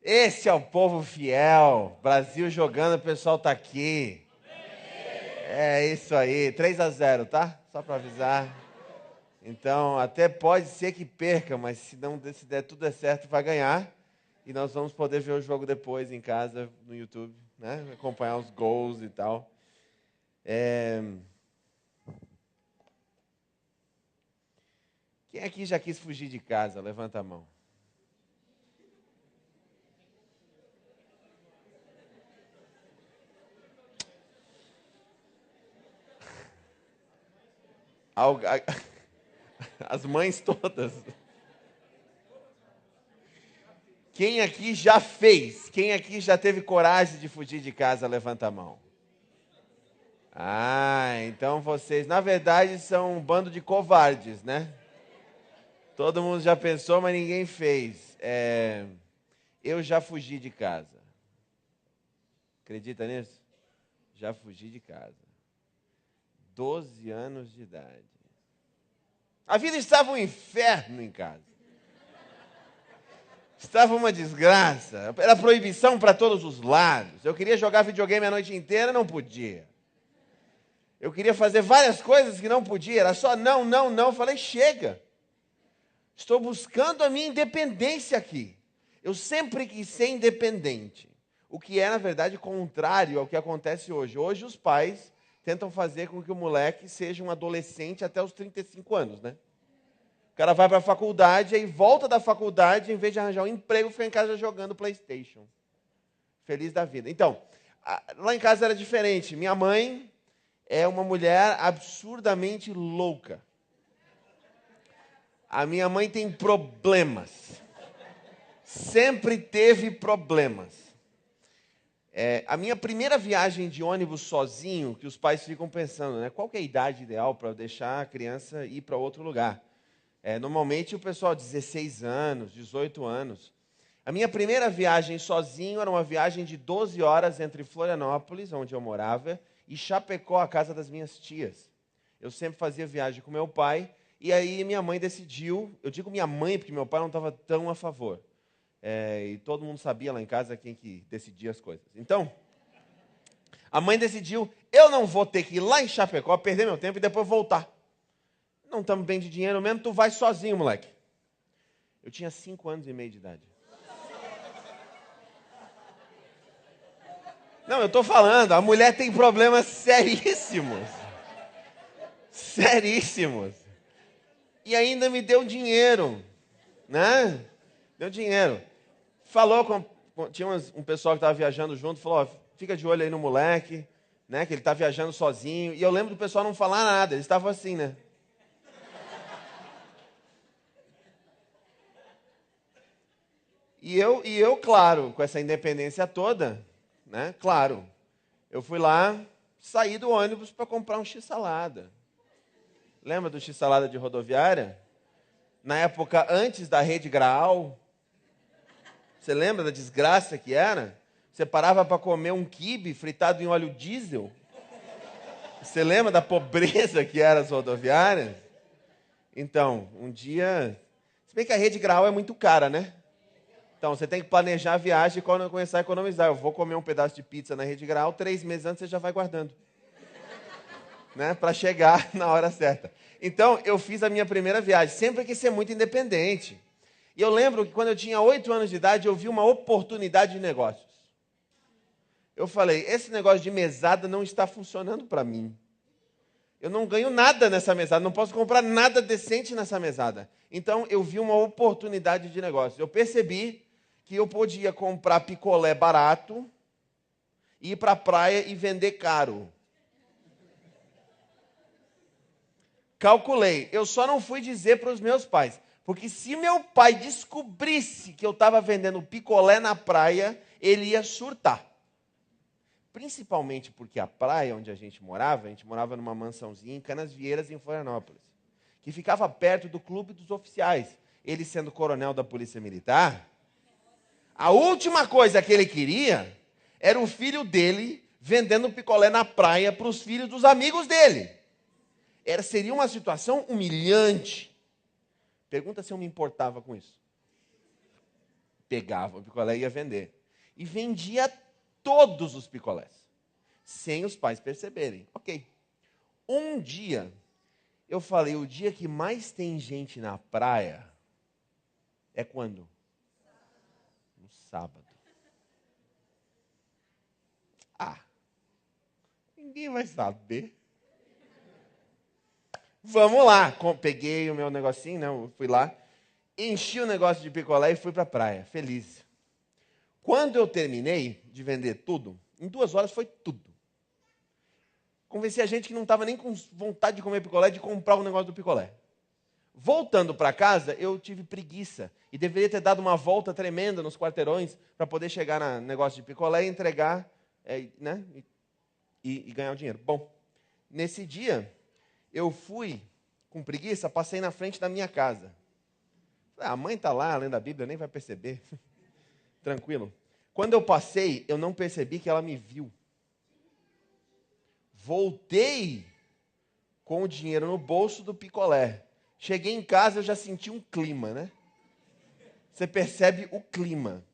Esse é o povo fiel. Brasil jogando, o pessoal tá aqui. É isso aí. 3-0, tá? Só para avisar. Então, até pode ser que perca, mas se der tudo certo, vai ganhar. E nós vamos poder ver o jogo depois em casa, no YouTube, né? Acompanhar os gols e tal. Quem aqui já quis fugir de casa? Levanta a mão. As mães todas. Quem aqui já fez? Quem aqui já teve coragem de fugir de casa? Levanta a mão. Então vocês, na verdade, são um bando de covardes, né? Todo mundo já pensou, mas ninguém fez. Eu já fugi de casa. Acredita nisso? Já fugi de casa. 12 anos de idade. A vida estava um inferno em casa. Estava uma desgraça. Era proibição para todos os lados. Eu queria jogar videogame a noite inteira, não podia. Eu queria fazer várias coisas que não podia. Era só não, não, não. Eu falei, chega. Estou buscando a minha independência aqui. Eu sempre quis ser independente. O que é, na verdade, contrário ao que acontece hoje. Hoje os pais tentam fazer com que o moleque seja um adolescente até os 35 anos, né? O cara vai para a faculdade, aí volta da faculdade, em vez de arranjar um emprego, fica em casa jogando PlayStation. Feliz da vida. Então, lá em casa era diferente. Minha mãe é uma mulher absurdamente louca. A minha mãe tem problemas. Sempre teve problemas. A minha primeira viagem de ônibus sozinho, que os pais ficam pensando, né? Qual que é a idade ideal para deixar a criança ir para outro lugar? Normalmente o pessoal 16 anos, 18 anos. A minha primeira viagem sozinho era uma viagem de 12 horas entre Florianópolis, onde eu morava, e Chapecó, a casa das minhas tias. Eu sempre fazia viagem com meu pai, e aí minha mãe decidiu, eu digo minha mãe porque meu pai não estava tão a favor. E todo mundo sabia lá em casa quem que decidia as coisas. Então, a mãe decidiu, eu não vou ter que ir lá em Chapecó, perder meu tempo e depois voltar. Não estamos bem de dinheiro mesmo, tu vai sozinho, moleque. Eu tinha 5 anos e meio de idade. Não, eu estou falando, a mulher tem problemas seríssimos. Seríssimos. E ainda me deu dinheiro, né? Deu dinheiro. Falou tinha um pessoal que estava viajando junto, falou, fica de olho aí no moleque, né? Que ele está viajando sozinho. E eu lembro do pessoal não falar nada, eles estavam assim, né? E eu, claro, com essa independência toda, né? Claro, eu fui lá, saí do ônibus para comprar um X-salada. Lembra do X-salada de rodoviária? Na época antes da Rede Graal. Você lembra da desgraça que era? Você parava para comer um quibe fritado em óleo diesel? Você lembra da pobreza que eram as rodoviárias? Então, um dia... Se bem que a Rede Graal é muito cara, né? Então, você tem que planejar a viagem e quando começar a economizar. Eu vou comer um pedaço de pizza na Rede Graal, 3 meses antes você já vai guardando. Né? Para chegar na hora certa. Então, eu fiz a minha primeira viagem. Sempre quis ser muito independente. E eu lembro que quando eu tinha 8 anos de idade, eu vi uma oportunidade de negócios. Eu falei, esse negócio de mesada não está funcionando para mim. Eu não ganho nada nessa mesada, não posso comprar nada decente nessa mesada. Então, eu vi uma oportunidade de negócio. Eu percebi que eu podia comprar picolé barato, ir para a praia e vender caro. Calculei. Eu só não fui dizer para os meus pais. Porque se meu pai descobrisse que eu estava vendendo picolé na praia, ele ia surtar. Principalmente porque a praia onde a gente morava numa mansãozinha em Canasvieiras, em Florianópolis, que ficava perto do clube dos oficiais. Ele sendo coronel da Polícia Militar, a última coisa que ele queria era o filho dele vendendo picolé na praia para os filhos dos amigos dele. Seria uma situação humilhante. Pergunta se eu me importava com isso. pegava o picolé e ia vender. E vendia todos os picolés, sem os pais perceberem. Ok. Um dia, eu falei, o dia que mais tem gente na praia é quando? No sábado. Ninguém vai saber. Vamos lá. Peguei o meu negocinho, né? Eu fui lá, enchi o negócio de picolé e fui para a praia, feliz. Quando eu terminei de vender tudo, em 2 horas foi tudo. Convenci a gente que não estava nem com vontade de comer picolé, de comprar o negócio do picolé. Voltando para casa, eu tive preguiça e deveria ter dado uma volta tremenda nos quarteirões para poder chegar no negócio de picolé e entregar, né? E ganhar o dinheiro. Bom, nesse dia, eu fui com preguiça, passei na frente da minha casa. A mãe está lá, lendo a Bíblia, nem vai perceber. Tranquilo. Quando eu passei, eu não percebi que ela me viu. Voltei com o dinheiro no bolso do picolé. Cheguei em casa, eu já senti um clima, né? Você percebe o clima.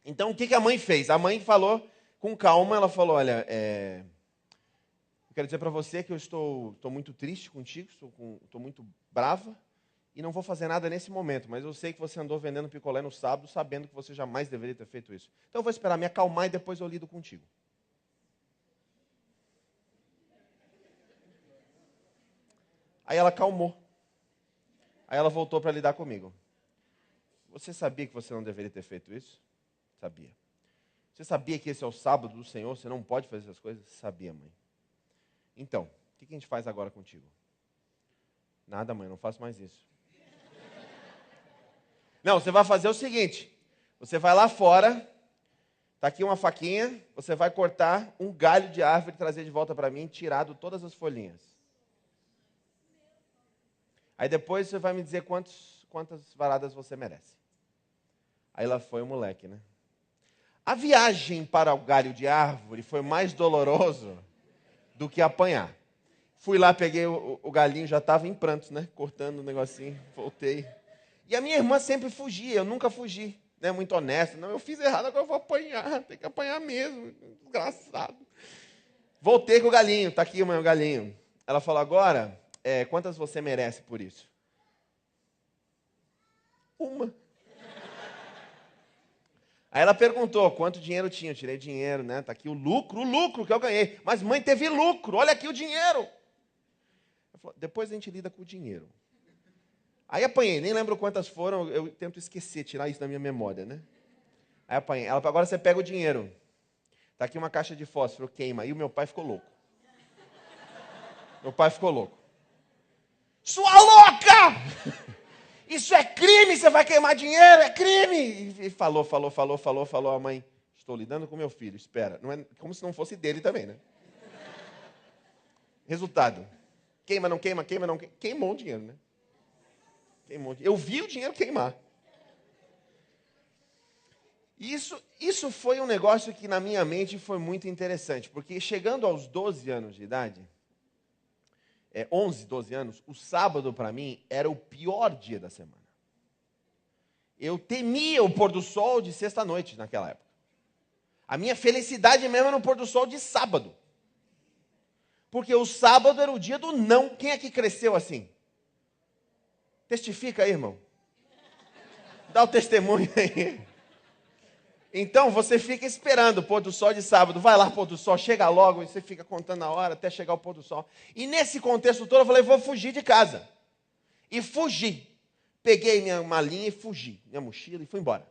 Então, o que a mãe fez? A mãe falou com calma, ela falou, olha, eu quero dizer para você que eu estou muito triste contigo, estou muito brava e não vou fazer nada nesse momento, mas eu sei que você andou vendendo picolé no sábado, sabendo que você jamais deveria ter feito isso. Então eu vou esperar me acalmar e depois eu lido contigo. Aí ela acalmou. Aí ela voltou para lidar comigo. Você sabia que você não deveria ter feito isso? Sabia. Você sabia que esse é o sábado do Senhor? Você não pode fazer essas coisas? Sabia, mãe. Então, o que a gente faz agora contigo? Nada, mãe, não faço mais isso. Não, você vai fazer o seguinte. Você vai lá fora, está aqui uma faquinha, você vai cortar um galho de árvore e trazer de volta para mim, tirado todas as folhinhas. Aí depois você vai me dizer quantas varadas você merece. Aí lá foi o moleque, né? A viagem para o galho de árvore foi mais doloroso do que apanhar. Fui lá, peguei o galinho, já estava em prantos, né? Cortando o negocinho, voltei. E a minha irmã sempre fugia, eu nunca fugi, né? Muito honesta. Não, eu fiz errado, agora eu vou apanhar, tem que apanhar mesmo, desgraçado. Voltei com o galinho, está aqui o galinho. Ela falou, agora, quantas você merece por isso? Uma. Aí ela perguntou quanto dinheiro tinha. Eu tirei dinheiro, né? Está aqui o lucro que eu ganhei. Mas mãe, teve lucro, olha aqui o dinheiro. Falei, depois a gente lida com o dinheiro. Aí apanhei, nem lembro quantas foram, eu tento esquecer, tirar isso da minha memória, né? Aí apanhei. Ela falou, agora você pega o dinheiro. Está aqui uma caixa de fósforo, queima. E o meu pai ficou louco. Meu pai ficou louco. Sua louca! Isso é crime, você vai queimar dinheiro, é crime! E falou a mãe, estou lidando com meu filho, espera. Não é como se não fosse dele também, né? Resultado, queima, não queima, queimou o dinheiro, né? Queimou. Eu vi o dinheiro queimar. Isso foi um negócio que na minha mente foi muito interessante, porque chegando aos 12 anos de idade, 11, 12 anos, o sábado para mim era o pior dia da semana. Eu temia o pôr do sol de sexta-noite naquela época. A minha felicidade mesmo era no pôr do sol de sábado. Porque o sábado era o dia do não. Quem é que cresceu assim? Testifica aí, irmão. Dá o testemunho aí. Então, você fica esperando o pôr do sol de sábado. Vai lá, pôr do sol, chega logo. E você fica contando a hora até chegar o pôr do sol. E nesse contexto todo, eu falei, vou fugir de casa. E fugi. Peguei minha malinha e fugi. Minha mochila e fui embora.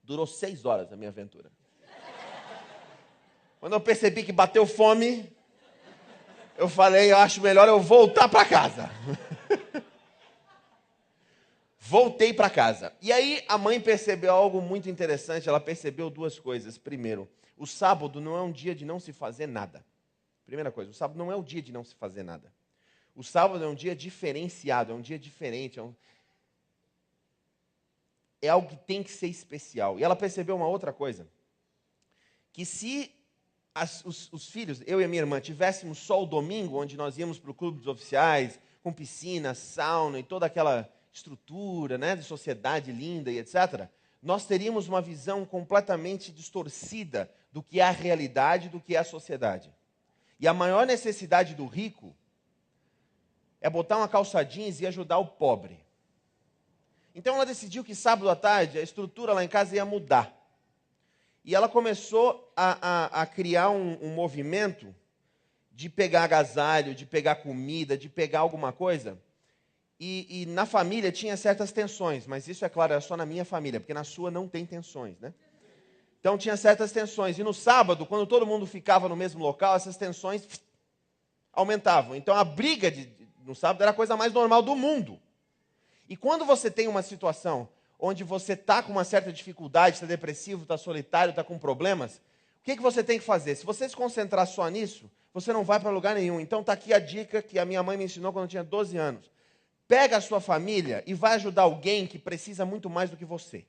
Durou 6 horas a minha aventura. Quando eu percebi que bateu fome, eu falei, eu acho melhor eu voltar para casa. Voltei para casa. E aí a mãe percebeu algo muito interessante. Ela percebeu 2 coisas. Primeiro, o sábado não é um dia de não se fazer nada. Primeira coisa, o sábado não é o dia de não se fazer nada. O sábado é um dia diferenciado, é um dia diferente. É algo que tem que ser especial. E ela percebeu uma outra coisa. Que se os filhos, eu e a minha irmã, tivéssemos só o domingo, onde nós íamos para o clube dos oficiais, com piscina, sauna e toda aquela estrutura, né, de sociedade linda e etc., nós teríamos uma visão completamente distorcida do que é a realidade, do que é a sociedade. E a maior necessidade do rico é botar uma calça jeans e ajudar o pobre. Então ela decidiu que sábado à tarde a estrutura lá em casa ia mudar. E ela começou a criar um movimento de pegar agasalho, de pegar comida, de pegar alguma coisa. E na família tinha certas tensões, mas isso, é claro, era só na minha família, porque na sua não tem tensões, né? Então tinha certas tensões. E no sábado, quando todo mundo ficava no mesmo local, essas tensões aumentavam. Então a briga no sábado era a coisa mais normal do mundo. E quando você tem uma situação onde você está com uma certa dificuldade, está depressivo, está solitário, está com problemas, o que você tem que fazer? Se você se concentrar só nisso, você não vai para lugar nenhum. Então está aqui a dica que a minha mãe me ensinou quando eu tinha 12 anos. Pega a sua família e vai ajudar alguém que precisa muito mais do que você.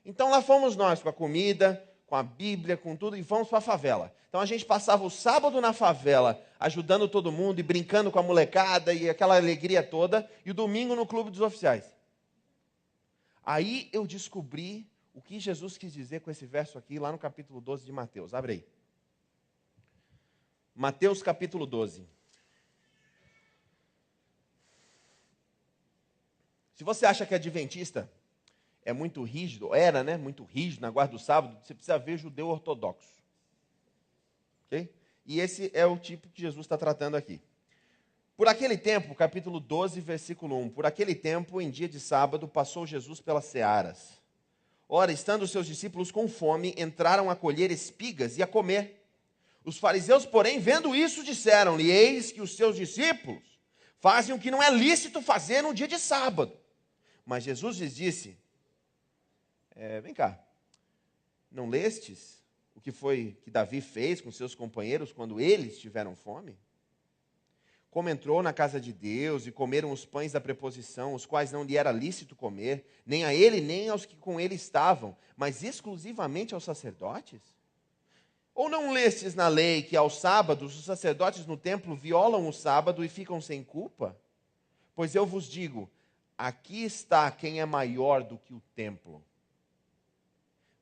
Então lá fomos nós com a comida, com a Bíblia, com tudo, e fomos para a favela. Então a gente passava o sábado na favela, ajudando todo mundo e brincando com a molecada e aquela alegria toda, e o domingo no clube dos oficiais. Aí eu descobri o que Jesus quis dizer com esse verso aqui, lá no capítulo 12 de Mateus. Abre aí. Mateus capítulo 12. Se você acha que adventista é muito rígido, era, né? Muito rígido na guarda do sábado, você precisa ver judeu ortodoxo. Ok? E esse é o tipo que Jesus está tratando aqui. Por aquele tempo, capítulo 12, versículo 1. Por aquele tempo, em dia de sábado, passou Jesus pelas searas. Ora, estando os seus discípulos com fome, entraram a colher espigas e a comer. Os fariseus, porém, vendo isso, disseram-lhe: eis que os seus discípulos fazem o que não é lícito fazer no dia de sábado. Mas Jesus lhes disse: vem cá, não lestes o que foi que Davi fez com seus companheiros quando eles tiveram fome? Como entrou na casa de Deus e comeram os pães da preposição, os quais não lhe era lícito comer, nem a ele, nem aos que com ele estavam, mas exclusivamente aos sacerdotes? Ou não lestes na lei que aos sábados os sacerdotes no templo violam o sábado e ficam sem culpa? Pois eu vos digo, aqui está quem é maior do que o templo.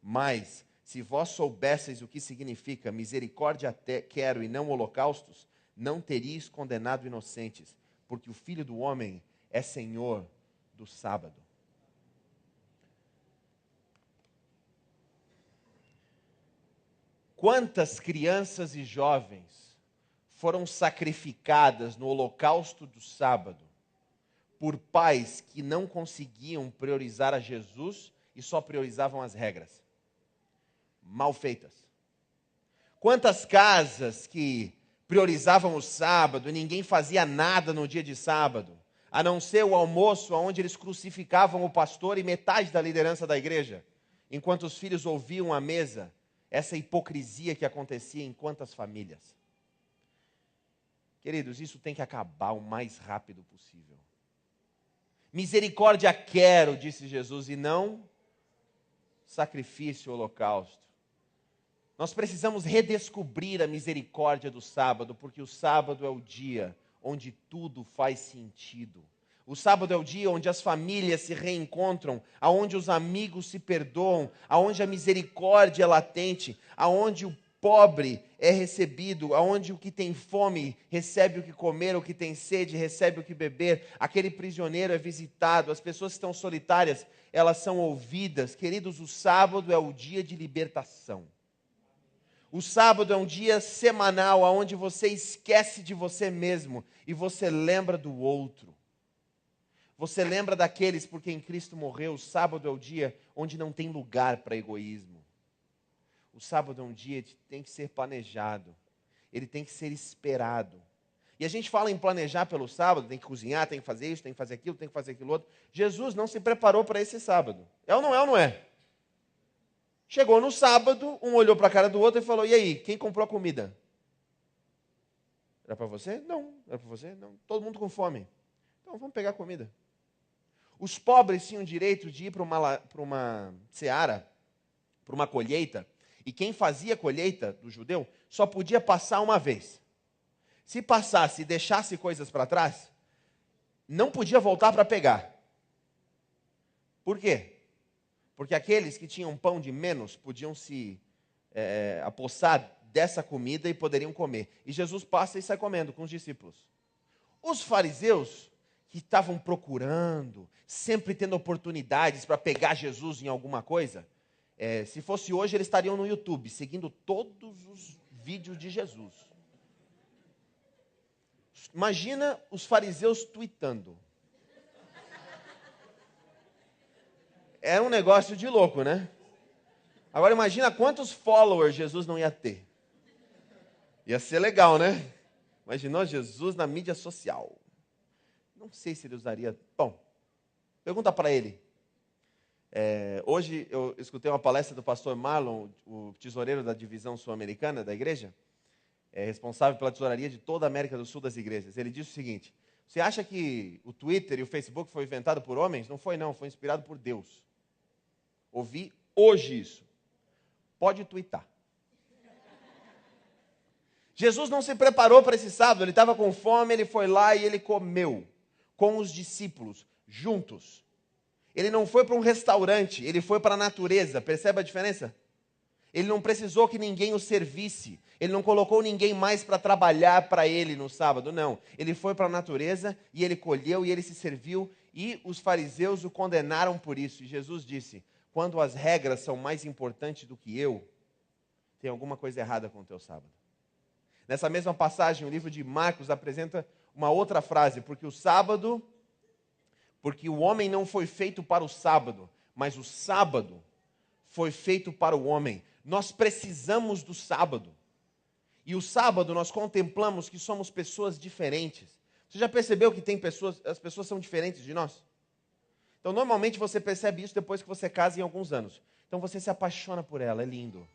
Mas, se vós soubesseis o que significa misericórdia quero e não holocaustos, não teríeis condenado inocentes, porque o Filho do Homem é Senhor do sábado. Quantas crianças e jovens foram sacrificadas no holocausto do sábado por pais que não conseguiam priorizar a Jesus e só priorizavam as regras mal feitas? Quantas casas que priorizavam o sábado e ninguém fazia nada no dia de sábado, a não ser o almoço onde eles crucificavam o pastor e metade da liderança da igreja, enquanto os filhos ouviam à mesa essa hipocrisia que acontecia em quantas famílias? Queridos, isso tem que acabar o mais rápido possível. Misericórdia quero, disse Jesus, e não sacrifício, holocausto. Nós precisamos redescobrir a misericórdia do sábado, porque o sábado é o dia onde tudo faz sentido. O sábado é o dia onde as famílias se reencontram, aonde os amigos se perdoam, aonde a misericórdia é latente, aonde o pobre é recebido, aonde o que tem fome recebe o que comer, o que tem sede recebe o que beber, aquele prisioneiro é visitado, as pessoas que estão solitárias, elas são ouvidas. Queridos, o sábado é o dia de libertação. O sábado é um dia semanal onde você esquece de você mesmo e você lembra do outro. Você lembra daqueles por quem Cristo morreu. O sábado é o dia onde não tem lugar para egoísmo. O sábado é um dia que tem que ser planejado. Ele tem que ser esperado. E a gente fala em planejar pelo sábado, tem que cozinhar, tem que fazer isso, tem que fazer aquilo, tem que fazer aquilo outro. Jesus não se preparou para esse sábado. É ou não é ou não é? Chegou no sábado, um olhou para a cara do outro e falou: e aí, quem comprou a comida? Era para você? Não. Era para você? Não. Todo mundo com fome. Então vamos pegar comida. Os pobres tinham direito de ir para uma seara, para uma colheita, e quem fazia a colheita do judeu só podia passar uma vez. Se passasse e deixasse coisas para trás, não podia voltar para pegar. Por quê? Porque aqueles que tinham pão de menos podiam se apossar dessa comida e poderiam comer. E Jesus passa e sai comendo com os discípulos. Os fariseus, que estavam procurando, sempre tendo oportunidades para pegar Jesus em alguma coisa, se fosse hoje, eles estariam no YouTube, seguindo todos os vídeos de Jesus. Imagina os fariseus tweetando. Era um negócio de louco, né? Agora imagina quantos followers Jesus não ia ter. Ia ser legal, né? Imaginou Jesus na mídia social. Não sei se ele usaria... Bom, pergunta para ele. Hoje eu escutei uma palestra do pastor Marlon, o tesoureiro da divisão sul-americana da igreja, responsável pela tesouraria de toda a América do Sul das igrejas. Ele disse o seguinte: você acha que o Twitter e o Facebook foi inventado por homens? Não foi não, foi inspirado por Deus. Ouvi hoje isso. Pode twittar. Jesus não se preparou para esse sábado, ele estava com fome, ele foi lá e ele comeu com os discípulos, juntos. Ele não foi para um restaurante, ele foi para a natureza. Percebe a diferença? Ele não precisou que ninguém o servisse. Ele não colocou ninguém mais para trabalhar para ele no sábado, não. Ele foi para a natureza e ele colheu e ele se serviu. E os fariseus o condenaram por isso. E Jesus disse: quando as regras são mais importantes do que eu, tem alguma coisa errada com o teu sábado. Nessa mesma passagem, o livro de Marcos apresenta uma outra frase: porque o homem não foi feito para o sábado, mas o sábado foi feito para o homem. Nós precisamos do sábado. E o sábado nós contemplamos que somos pessoas diferentes. Você já percebeu que as pessoas são diferentes de nós? Então, normalmente você percebe isso depois que você casa em alguns anos. Então você se apaixona por ela, é lindo.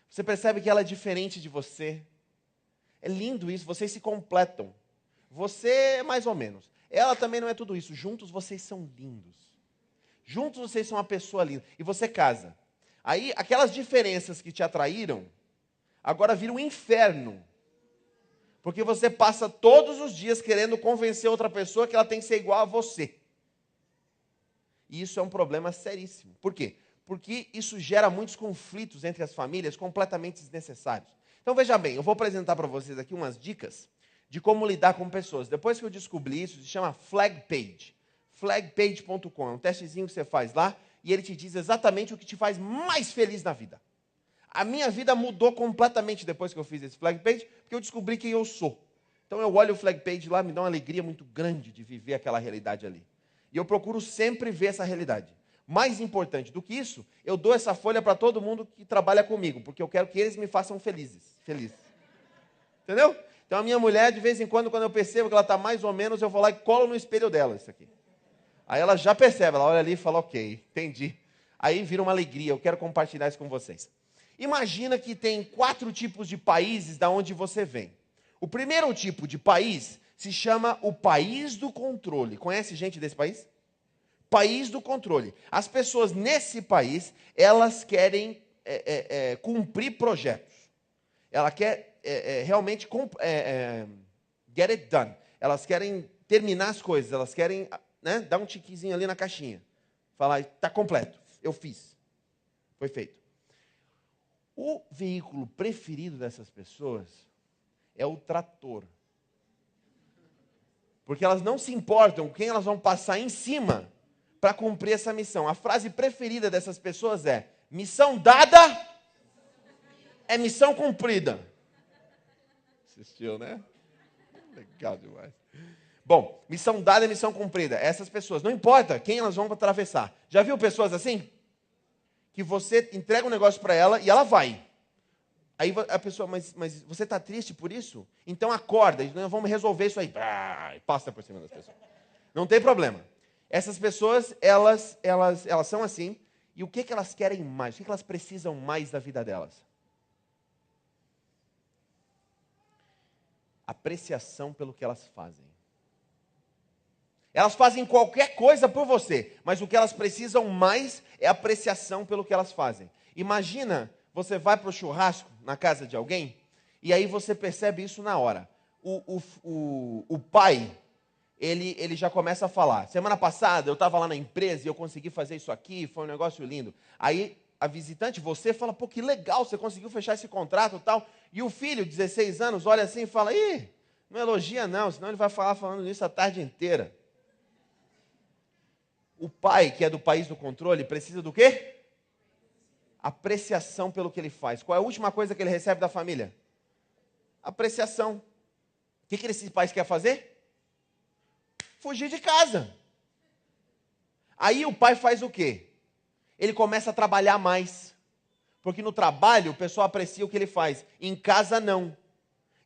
Você percebe que ela é diferente de você. É lindo isso, vocês se completam. Você é mais ou menos. Ela também não é tudo isso. Juntos vocês são lindos. Juntos vocês são uma pessoa linda. E você casa. Aí, aquelas diferenças que te atraíram, agora viram um inferno. Porque você passa todos os dias querendo convencer outra pessoa que ela tem que ser igual a você. E isso é um problema seríssimo. Por quê? Porque isso gera muitos conflitos entre as famílias completamente desnecessários. Então, veja bem, eu vou apresentar para vocês aqui umas dicas de como lidar com pessoas. Depois que eu descobri isso, se chama Flag Page. Flagpage.com, é um testezinho que você faz lá e ele te diz exatamente o que te faz mais feliz na vida. A minha vida mudou completamente depois que eu fiz esse Flag Page, porque eu descobri quem eu sou. Então eu olho o Flag Page lá, me dá uma alegria muito grande de viver aquela realidade ali. E eu procuro sempre ver essa realidade. Mais importante do que isso, eu dou essa folha para todo mundo que trabalha comigo, porque eu quero que eles me façam felizes. Entendeu? Então a minha mulher, de vez em quando eu percebo que ela está mais ou menos, eu vou lá e colo no espelho dela isso aqui. Aí ela já percebe, ela olha ali e fala: ok, entendi. Aí vira uma alegria, eu quero compartilhar isso com vocês. Imagina que tem 4 tipos de países da onde você vem. O primeiro tipo de país se chama o país do controle. Conhece gente desse país? País do controle. As pessoas nesse país, elas querem cumprir projetos. Ela quer realmente get it done. Elas querem terminar as coisas, elas querem dar um tiquezinho ali na caixinha. Falar: está completo, eu fiz. Foi feito. O veículo preferido dessas pessoas é o trator. Porque elas não se importam com quem elas vão passar em cima para cumprir essa missão. A frase preferida dessas pessoas é: missão dada é missão cumprida. Assistiu, né? Legal demais. Bom, missão dada é missão cumprida. Essas pessoas, não importa quem elas vão atravessar. Já viu pessoas assim? Que você entrega um negócio para ela e ela vai. Aí a pessoa: mas você está triste por isso? Então acorda, nós vamos resolver isso aí. E passa por cima das pessoas. Não tem problema. Essas pessoas, elas são assim. E o que elas querem mais? O que elas precisam mais da vida delas? Apreciação pelo que elas fazem. Elas fazem qualquer coisa por você, mas o que elas precisam mais é apreciação pelo que elas fazem. Imagina, você vai para o churrasco na casa de alguém, e aí você percebe isso na hora. O pai ele já começa a falar. Semana passada eu estava lá na empresa e eu consegui fazer isso aqui, foi um negócio lindo. Aí a visitante, você fala, pô, que legal, você conseguiu fechar esse contrato e tal. E o filho, 16 anos, olha assim e fala, ih, não elogia não, senão ele vai falar falando isso a tarde inteira. O pai, que é do país do controle, precisa do quê? Apreciação pelo que ele faz. Qual é a última coisa que ele recebe da família? Apreciação. O que esse pai quer fazer? Fugir de casa. Aí o pai faz o quê? Ele começa a trabalhar mais. Porque no trabalho o pessoal aprecia o que ele faz. Em casa, não.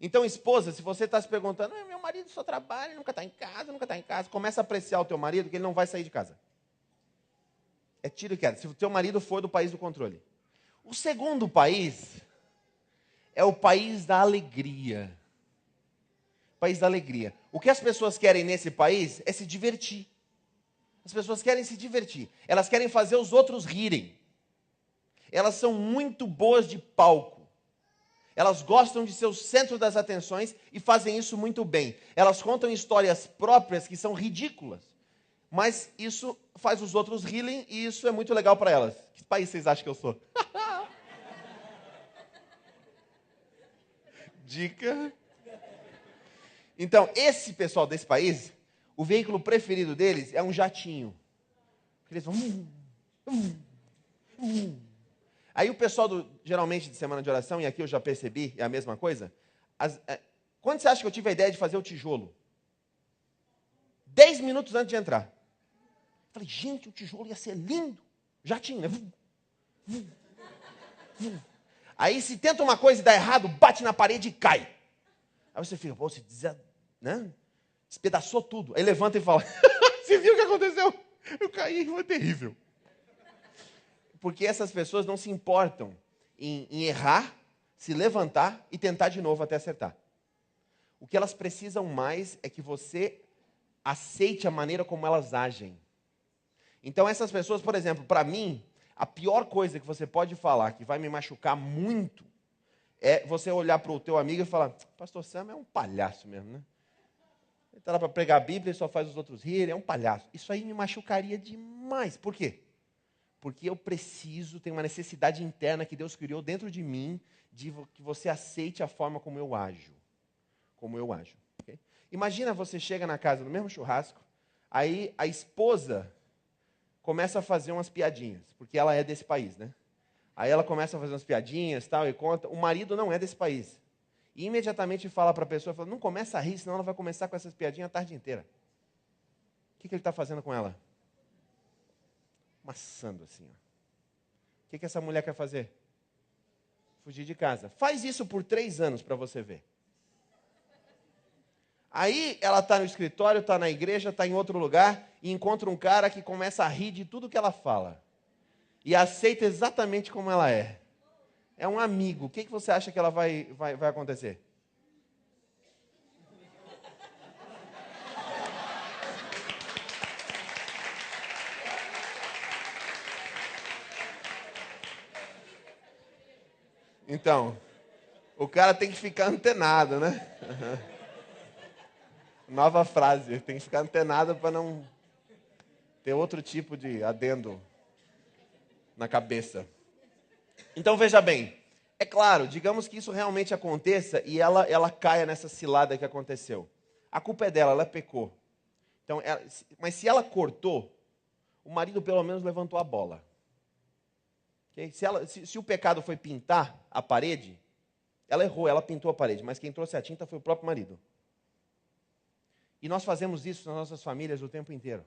Então, esposa, se você está se perguntando, meu marido só trabalha, nunca está em casa, começa a apreciar o teu marido, que ele não vai sair de casa. É tiro e queda, se o teu marido for do país do controle. O segundo país é o país da alegria. País da alegria. O que as pessoas querem nesse país é se divertir. As pessoas querem se divertir. Elas querem fazer os outros rirem. Elas são muito boas de palco. Elas gostam de ser o centro das atenções e fazem isso muito bem. Elas contam histórias próprias que são ridículas. Mas isso faz os outros rirem e isso é muito legal para elas. Que país vocês acham que eu sou? Dica. Então, esse pessoal desse país, o veículo preferido deles é um jatinho. Eles vão... Aí o pessoal, geralmente, de semana de oração, e aqui eu já percebi, é a mesma coisa. Quando você acha que eu tive a ideia de fazer o tijolo? 10 minutos antes de entrar. Falei, gente, o tijolo ia ser lindo. Jatinho, né? Aí se tenta uma coisa e dá errado, bate na parede e cai. Aí você fica, pô, você né? Despedaçou tudo. Aí levanta e fala, você viu o que aconteceu? Eu caí, foi terrível. Porque essas pessoas não se importam em errar, se levantar e tentar de novo até acertar. O que elas precisam mais é que você aceite a maneira como elas agem. Então essas pessoas, por exemplo, para mim, a pior coisa que você pode falar, que vai me machucar muito, é você olhar para o teu amigo e falar, pastor Sam é um palhaço mesmo, né? Ele está lá para pregar a Bíblia e só faz os outros rirem, é um palhaço. Isso aí me machucaria demais. Por quê? Porque eu preciso, tenho uma necessidade interna que Deus criou dentro de mim, de que você aceite a forma como eu ajo. Okay? Imagina você chega na casa no mesmo churrasco, aí a esposa começa a fazer umas piadinhas, porque ela é desse país, né? Aí ela começa a fazer umas piadinhas tal, e conta, o marido não é desse país. E imediatamente fala para a pessoa, fala, não começa a rir, senão ela vai começar com essas piadinhas a tarde inteira. O que ele está fazendo com ela? Maçando assim. Ó. O que essa mulher quer fazer? Fugir de casa. Faz isso por 3 anos para você ver. Aí ela está no escritório, está na igreja, está em outro lugar e encontra um cara que começa a rir de tudo que ela fala. E aceita exatamente como ela é. É um amigo. O que você acha que ela vai acontecer? Então, o cara tem que ficar antenado, né? Nova frase, tem que ficar antenado para não ter outro tipo de adendo na cabeça. Então, veja bem, é claro, digamos que isso realmente aconteça e ela caia nessa cilada que aconteceu. A culpa é dela, ela pecou. Então, mas se ela cortou, o marido pelo menos levantou a bola. Okay? Se o pecado foi pintar a parede, ela errou, ela pintou a parede, mas quem trouxe a tinta foi o próprio marido. E nós fazemos isso nas nossas famílias o tempo inteiro.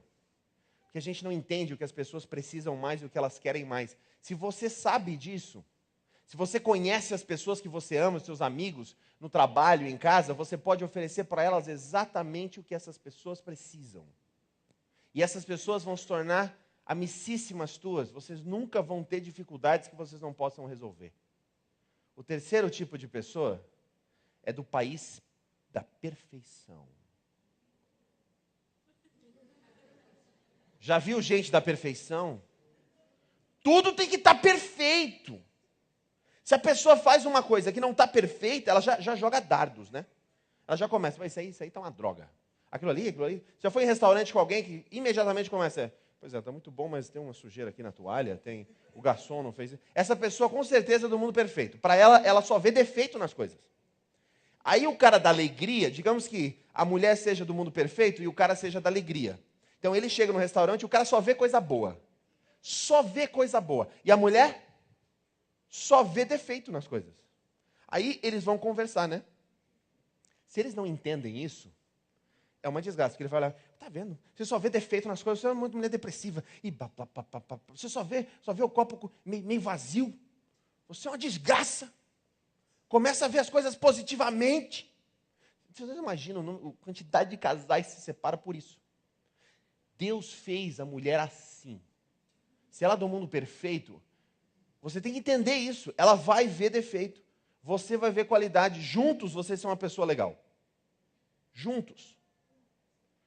Porque a gente não entende o que as pessoas precisam mais e o que elas querem mais. Se você sabe disso, se você conhece as pessoas que você ama, os seus amigos, no trabalho, em casa, você pode oferecer para elas exatamente o que essas pessoas precisam. E essas pessoas vão se tornar amicíssimas tuas. Vocês nunca vão ter dificuldades que vocês não possam resolver. O terceiro tipo de pessoa é do país da perfeição. Já viu gente da perfeição? Tudo tem que estar perfeito. Se a pessoa faz uma coisa que não está perfeita, ela já joga dardos, né? Ela já começa, isso aí está uma droga. Aquilo ali, aquilo ali. Já foi em restaurante com alguém que imediatamente começa, pois é, está muito bom, mas tem uma sujeira aqui na toalha, tem o garçom não fez isso. Essa pessoa com certeza é do mundo perfeito. Para ela só vê defeito nas coisas. Aí o cara da alegria, digamos que a mulher seja do mundo perfeito e o cara seja da alegria. Então ele chega no restaurante e o cara só vê coisa boa. Só vê coisa boa. E a mulher só vê defeito nas coisas. Aí eles vão conversar, né? Se eles não entendem isso, é uma desgraça. Porque ele vai olhar, tá vendo? Você só vê defeito nas coisas, você é muito mulher depressiva. E você só vê o copo meio vazio. Você é uma desgraça. Começa a ver as coisas positivamente. Vocês imaginam a quantidade de casais se separa por isso. Deus fez a mulher assim. Se ela é do mundo perfeito, você tem que entender isso. Ela vai ver defeito. Você vai ver qualidade. Juntos, vocês são uma pessoa legal. Juntos.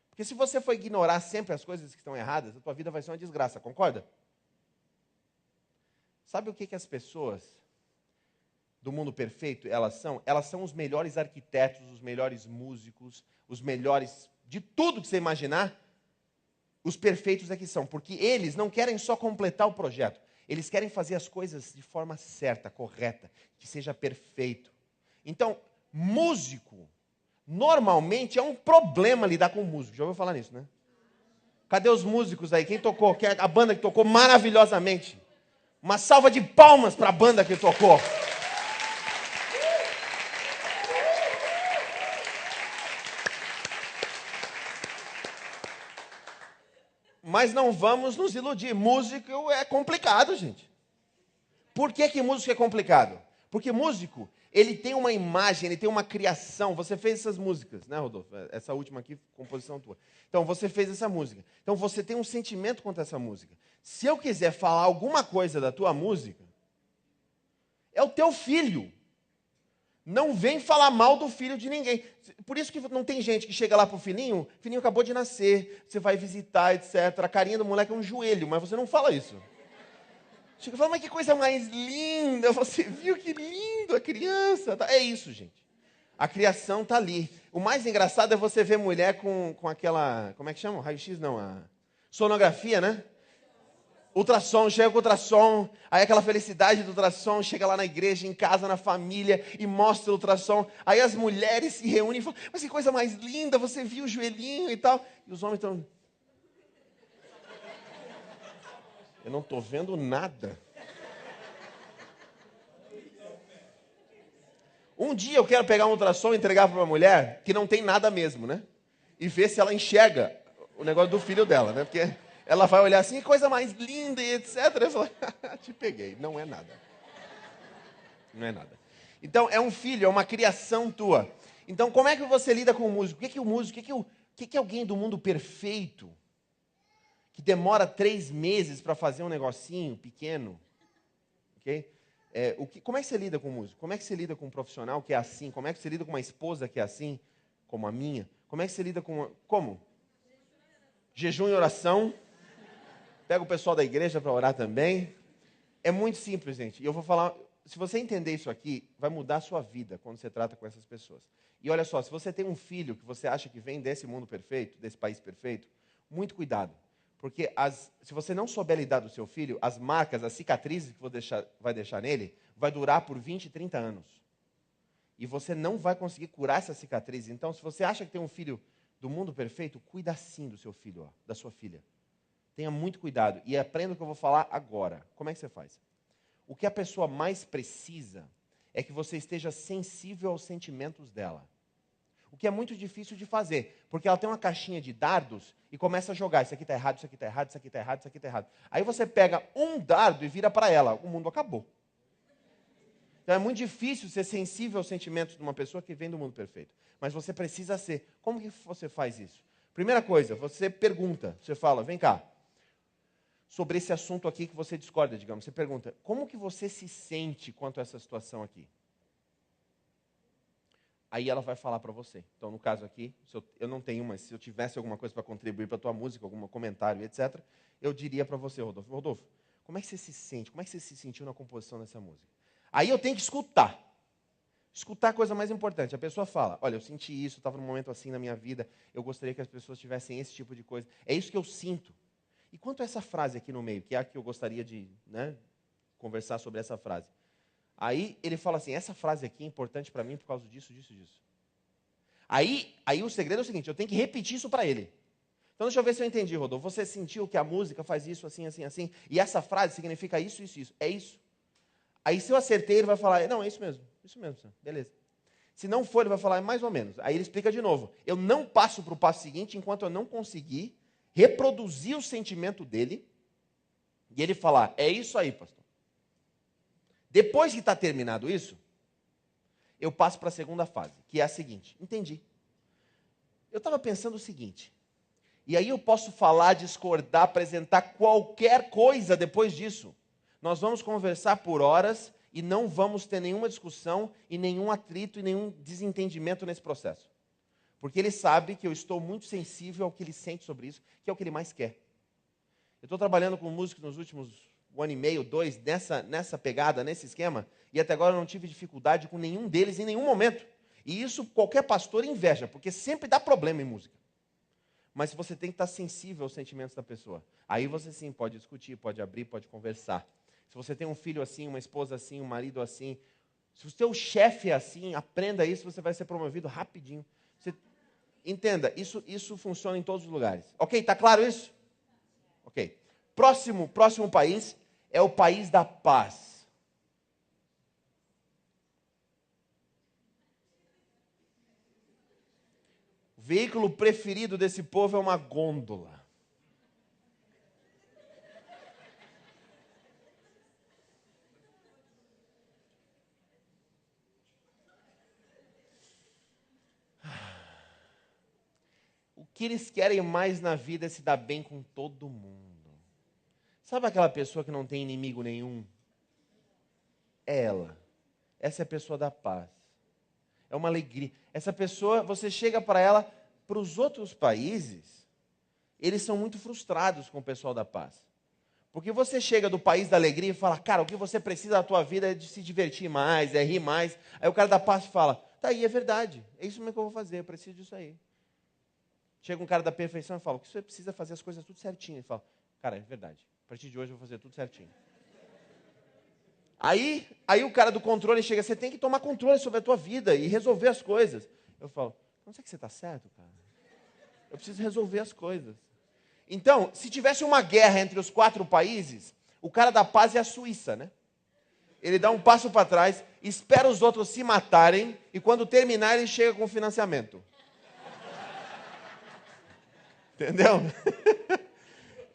Porque se você for ignorar sempre as coisas que estão erradas, a tua vida vai ser uma desgraça, concorda? Sabe o que as pessoas do mundo perfeito elas são? Elas são os melhores arquitetos, os melhores músicos, os melhores de tudo que você imaginar. Os perfeitos é que são, porque eles não querem só completar o projeto, eles querem fazer as coisas de forma certa, correta, que seja perfeito. Então, músico, normalmente é um problema lidar com músico. Já ouviu falar nisso, né? Cadê os músicos aí? Quem tocou? Quem é a banda que tocou maravilhosamente? Uma salva de palmas para a banda que tocou. Mas não vamos nos iludir. Músico é complicado, gente. Por que músico é complicado? Porque músico, ele tem uma imagem, ele tem uma criação. Você fez essas músicas, né, Rodolfo? Essa última aqui, composição tua. Então, você fez essa música. Então, você tem um sentimento contra essa música. Se eu quiser falar alguma coisa da tua música, é o teu filho. Não vem falar mal do filho de ninguém. Por isso que não tem gente que chega lá pro filhinho, o filhinho acabou de nascer, você vai visitar, etc. A carinha do moleque é um joelho, mas você não fala isso. Chega e fala, mas que coisa mais linda, você viu que lindo a criança. É isso, gente. A criação está ali. O mais engraçado é você ver mulher com aquela, como é que chama? Raio-X não, a sonografia, né? Ultrassom, chega com ultrassom, aí aquela felicidade do ultrassom, chega lá na igreja, em casa, na família, e mostra o ultrassom. Aí as mulheres se reúnem e falam, mas que coisa mais linda, você viu o joelhinho e tal. E os homens estão... Eu não estou vendo nada. Um dia eu quero pegar um ultrassom e entregar para uma mulher que não tem nada mesmo, né? E ver se ela enxerga o negócio do filho dela, né? Porque ela vai olhar assim, coisa mais linda e etc. Eu falo, te peguei. Não é nada. Não é nada. Então, é um filho, é uma criação tua. Então, como é que você lida com o músico? O que é o músico? O que é alguém do mundo perfeito que demora 3 meses para fazer um negocinho pequeno? Ok? Como é que você lida com o músico? Como é que você lida com um profissional que é assim? Como é que você lida com uma esposa que é assim, como a minha? Como é que você lida com... Como? Jejum e oração. Pega o pessoal da igreja para orar também. É muito simples, gente. E eu vou falar... Se você entender isso aqui, vai mudar a sua vida quando você trata com essas pessoas. E olha só, se você tem um filho que você acha que vem desse mundo perfeito, desse país perfeito, muito cuidado. Porque se você não souber lidar do seu filho, as marcas, as cicatrizes que vai deixar nele, vai durar por 20, 30 anos. E você não vai conseguir curar essa cicatriz. Então, se você acha que tem um filho do mundo perfeito, cuida sim do seu filho, da sua filha. Tenha muito cuidado. E aprenda o que eu vou falar agora. Como é que você faz? O que a pessoa mais precisa é que você esteja sensível aos sentimentos dela. O que é muito difícil de fazer, porque ela tem uma caixinha de dardos e começa a jogar. Isso aqui está errado, isso aqui está errado, isso aqui está errado, isso aqui está errado. Aí você pega um dardo e vira para ela. O mundo acabou. Então é muito difícil ser sensível aos sentimentos de uma pessoa que vem do mundo perfeito. Mas você precisa ser. Como que você faz isso? Primeira coisa, você pergunta. Você fala, vem cá. Sobre esse assunto aqui que você discorda, digamos. Você pergunta, como que você se sente quanto a essa situação aqui? Aí ela vai falar para você. Então, no caso aqui, eu não tenho, mas se eu tivesse alguma coisa para contribuir para a tua música, algum comentário, etc., eu diria para você, Rodolfo, Rodolfo, como é que você se sente? Como é que você se sentiu na composição dessa música? Aí eu tenho que escutar. Escutar a coisa mais importante. A pessoa fala, olha, eu senti isso, estava num momento assim na minha vida, eu gostaria que as pessoas tivessem esse tipo de coisa. É isso que eu sinto. E quanto a essa frase aqui no meio, que é a que eu gostaria de conversar sobre essa frase. Aí ele fala assim, essa frase aqui é importante para mim por causa disso, disso, disso. Aí o segredo é o seguinte, eu tenho que repetir isso para ele. Então deixa eu ver se eu entendi, Rodolfo. Você sentiu que a música faz isso, assim, assim, assim, e essa frase significa isso, isso, isso. É isso. Aí se eu acertei, ele vai falar, não, é isso mesmo, senhor. Beleza. Se não for, ele vai falar, é mais ou menos. Aí ele explica de novo. Eu não passo para o passo seguinte enquanto eu não conseguir reproduzir o sentimento dele e ele falar, é isso aí, pastor. Depois que está terminado isso, eu passo para a segunda fase, que é a seguinte. Entendi. Eu estava pensando o seguinte, e aí eu posso falar, discordar, apresentar qualquer coisa depois disso. Nós vamos conversar por horas e não vamos ter nenhuma discussão e nenhum atrito e nenhum desentendimento nesse processo. Porque ele sabe que eu estou muito sensível ao que ele sente sobre isso, que é o que ele mais quer. Eu estou trabalhando com músicos nos últimos 1 ano e meio, 2, nessa pegada, nesse esquema, e até agora eu não tive dificuldade com nenhum deles em nenhum momento. E isso qualquer pastor inveja, porque sempre dá problema em música. Mas você tem que estar sensível aos sentimentos da pessoa. Aí você sim pode discutir, pode abrir, pode conversar. Se você tem um filho assim, uma esposa assim, um marido assim, se o seu chefe é assim, aprenda isso, você vai ser promovido rapidinho. Entenda, isso funciona em todos os lugares. Ok, está claro isso? Ok. Próximo país é o país da paz. O veículo preferido desse povo é uma gôndola. O que eles querem mais na vida é se dar bem com todo mundo. Sabe aquela pessoa que não tem inimigo nenhum? É ela. Essa é a pessoa da paz. É uma alegria. Essa pessoa, você chega para ela, para os outros países, eles são muito frustrados com o pessoal da paz. Porque você chega do país da alegria e fala, cara, o que você precisa da tua vida é de se divertir mais, é rir mais. Aí o cara da paz fala, tá aí, é verdade. É isso mesmo que eu vou fazer, eu preciso disso aí. Chega um cara da perfeição e fala, o que você precisa fazer as coisas tudo certinho. Ele fala, cara, é verdade. A partir de hoje eu vou fazer tudo certinho. Aí o cara do controle chega, você tem que tomar controle sobre a tua vida e resolver as coisas. Eu falo, não sei que você está certo, cara. Eu preciso resolver as coisas. Então, se tivesse uma guerra entre os 4 países, o cara da paz é a Suíça, né? Ele dá um passo para trás, espera os outros se matarem e quando terminar ele chega com financiamento. Entendeu?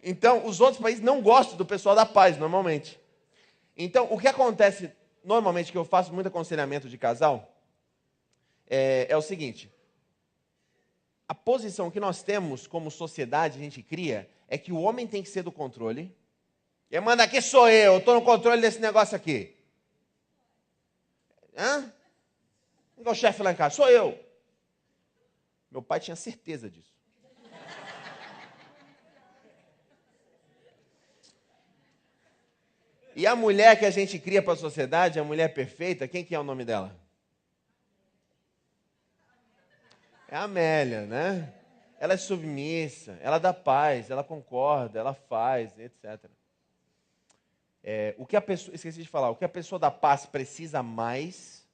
Então, os outros países não gostam do pessoal da paz, normalmente. Então, o que acontece, normalmente, que eu faço muito aconselhamento de casal, é o seguinte. A posição que nós temos como sociedade, a gente cria, é que o homem tem que ser do controle. Quem manda aqui sou eu estou no controle desse negócio aqui. Hã? Quem é o chefe lá em casa? Sou eu. Meu pai tinha certeza disso. E a mulher que a gente cria para a sociedade, a mulher perfeita, quem que é o nome dela? É a Amélia, né? Ela é submissa, ela dá paz, ela concorda, ela faz, etc. Esqueci de falar, o que a pessoa da paz precisa mais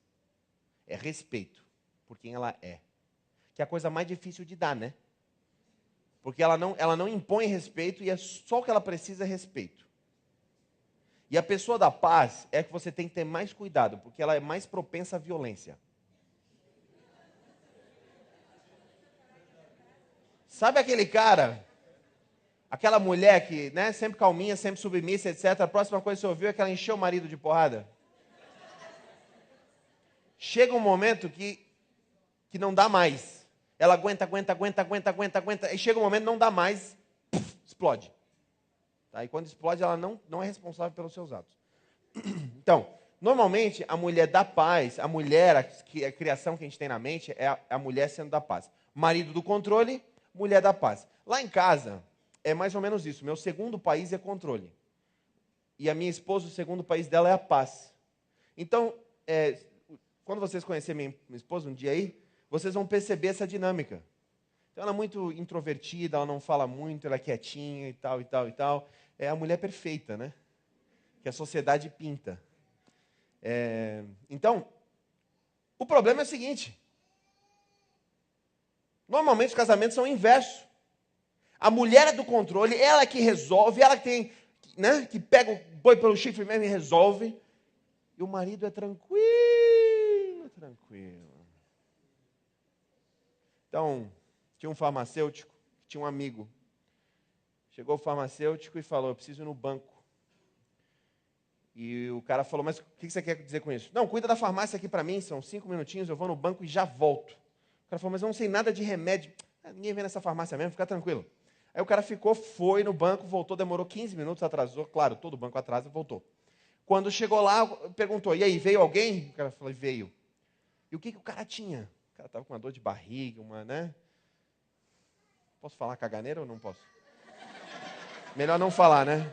é respeito por quem ela é. Que é a coisa mais difícil de dar, né? Porque ela não impõe respeito e é só o que ela precisa é respeito. E a pessoa da paz é que você tem que ter mais cuidado, porque ela é mais propensa à violência. Sabe aquele cara, aquela mulher que, né, sempre calminha, sempre submissa, etc. A próxima coisa que você ouviu é que ela encheu o marido de porrada? Chega um momento que não dá mais. Ela aguenta. E chega um momento que não dá mais, explode. Tá? E quando explode, ela não é responsável pelos seus atos. Então, normalmente, a mulher da paz, a mulher, a criação que a gente tem na mente, é a mulher sendo da paz. Marido do controle, mulher da paz. Lá em casa, é mais ou menos isso. Meu segundo país é controle. E a minha esposa, o segundo país dela é a paz. Então, quando vocês conhecerem minha esposa um dia aí, vocês vão perceber essa dinâmica. Então, ela é muito introvertida, ela não fala muito, ela é quietinha e tal, e tal, e tal. É a mulher perfeita, né? Que a sociedade pinta. Então, o problema é o seguinte. Normalmente os casamentos são inversos. A mulher é do controle, ela é que resolve, ela que tem, né, que pega o boi pelo chifre mesmo e resolve. E o marido é tranquilo, tranquilo. Então, tinha um farmacêutico, tinha um amigo. Chegou o farmacêutico e falou, eu preciso ir no banco. E o cara falou, mas o que você quer dizer com isso? Não, cuida da farmácia aqui para mim, são 5 minutinhos, eu vou no banco e já volto. O cara falou, mas eu não sei nada de remédio. Ninguém vem nessa farmácia mesmo, fica tranquilo. Aí o cara ficou, foi no banco, voltou, demorou 15 minutos, atrasou. Claro, todo banco atrasa, voltou. Quando chegou lá, perguntou, e aí, veio alguém? O cara falou, veio. E o que o cara tinha? O cara estava com uma dor de barriga, né? Posso falar caganeira ou não posso? Melhor não falar, né?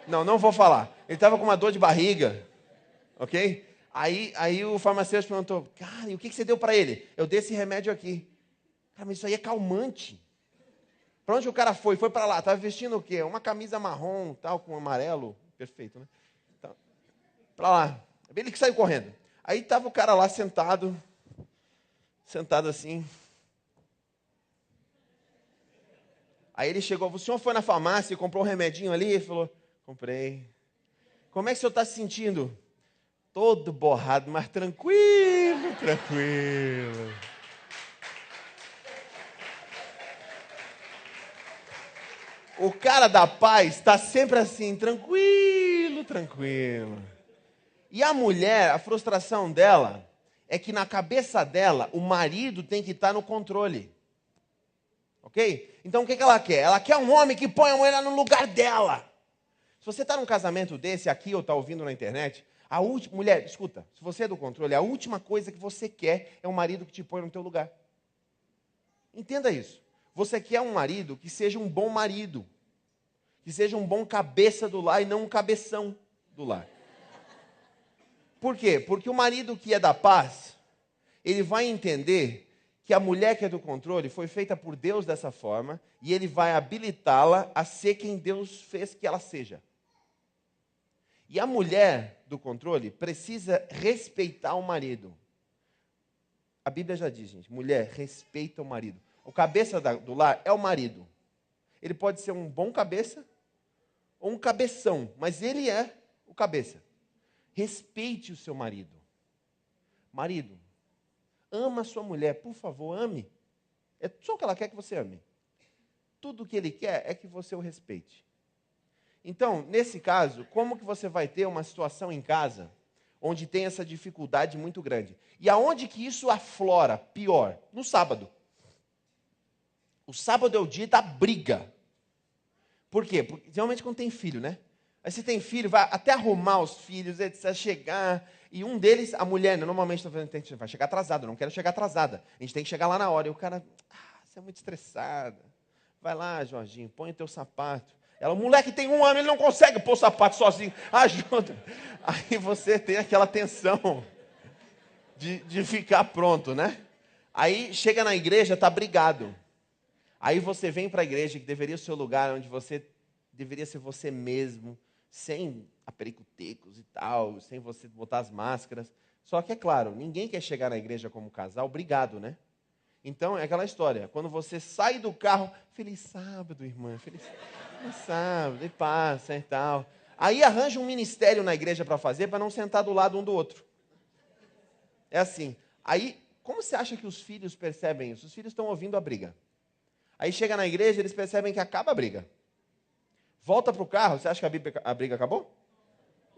Não vou falar. Ele estava com uma dor de barriga, ok? Aí o farmacêutico perguntou, cara, e o que você deu para ele? Eu dei esse remédio aqui. Cara, mas isso aí é calmante. Para onde o cara foi? Foi para lá. Estava vestindo o quê? Uma camisa marrom, tal, com amarelo. Perfeito, né? Então, para lá. Ele que saiu correndo. Aí estava o cara lá sentado assim. Aí ele chegou, o senhor foi na farmácia e comprou um remedinho ali? Ele falou, comprei. Como é que o senhor está se sentindo? Todo borrado, mas tranquilo, tranquilo. O cara da paz está sempre assim, tranquilo, tranquilo. E a mulher, a frustração dela é que na cabeça dela, o marido tem que estar no controle. Ok? Então o que ela quer? Ela quer um homem que põe a mulher no lugar dela. Se você está num casamento desse aqui ou está ouvindo na internet, mulher, escuta, se você é do controle, a última coisa que você quer é um marido que te põe no teu lugar. Entenda isso. Você quer um marido que seja um bom marido, que seja um bom cabeça do lar e não um cabeção do lar. Por quê? Porque o marido que é da paz, ele vai entender que a mulher que é do controle foi feita por Deus dessa forma e ele vai habilitá-la a ser quem Deus fez que ela seja. E a mulher do controle precisa respeitar o marido. A Bíblia já diz, gente, mulher, respeita o marido. O cabeça do lar é o marido. Ele pode ser um bom cabeça ou um cabeção, mas ele é o cabeça. Respeite o seu marido. Marido, ama a sua mulher, por favor, ame. É só o que ela quer que você ame. Tudo o que ele quer é que você o respeite. Então, nesse caso, como que você vai ter uma situação em casa onde tem essa dificuldade muito grande? E aonde que isso aflora? Pior, no sábado. O sábado é o dia da briga. Por quê? Porque geralmente quando tem filho, né? Aí você tem filho, vai até arrumar os filhos, etc., chegar, e um deles, a mulher, normalmente vai chegar atrasada, eu não quero chegar atrasada. A gente tem que chegar lá na hora. E o cara, você é muito estressada. Vai lá, Jorginho, põe o teu sapato. Ela, o moleque tem 1 ano, ele não consegue pôr o sapato sozinho. Ajuda. Aí você tem aquela tensão de ficar pronto, né? Aí chega na igreja, está brigado. Aí você vem para a igreja, que deveria ser o seu lugar, onde você deveria ser você mesmo, sem apericotecos e tal, sem você botar as máscaras. Só que, é claro, ninguém quer chegar na igreja como casal brigado, né? Então, é aquela história. Quando você sai do carro, feliz sábado, irmã, feliz sábado, e passa e tal. Aí arranja um ministério na igreja para fazer, para não sentar do lado um do outro. É assim. Aí, como você acha que os filhos percebem isso? Os filhos estão ouvindo a briga. Aí chega na igreja, eles percebem que acaba a briga. Volta para o carro, você acha que a briga acabou?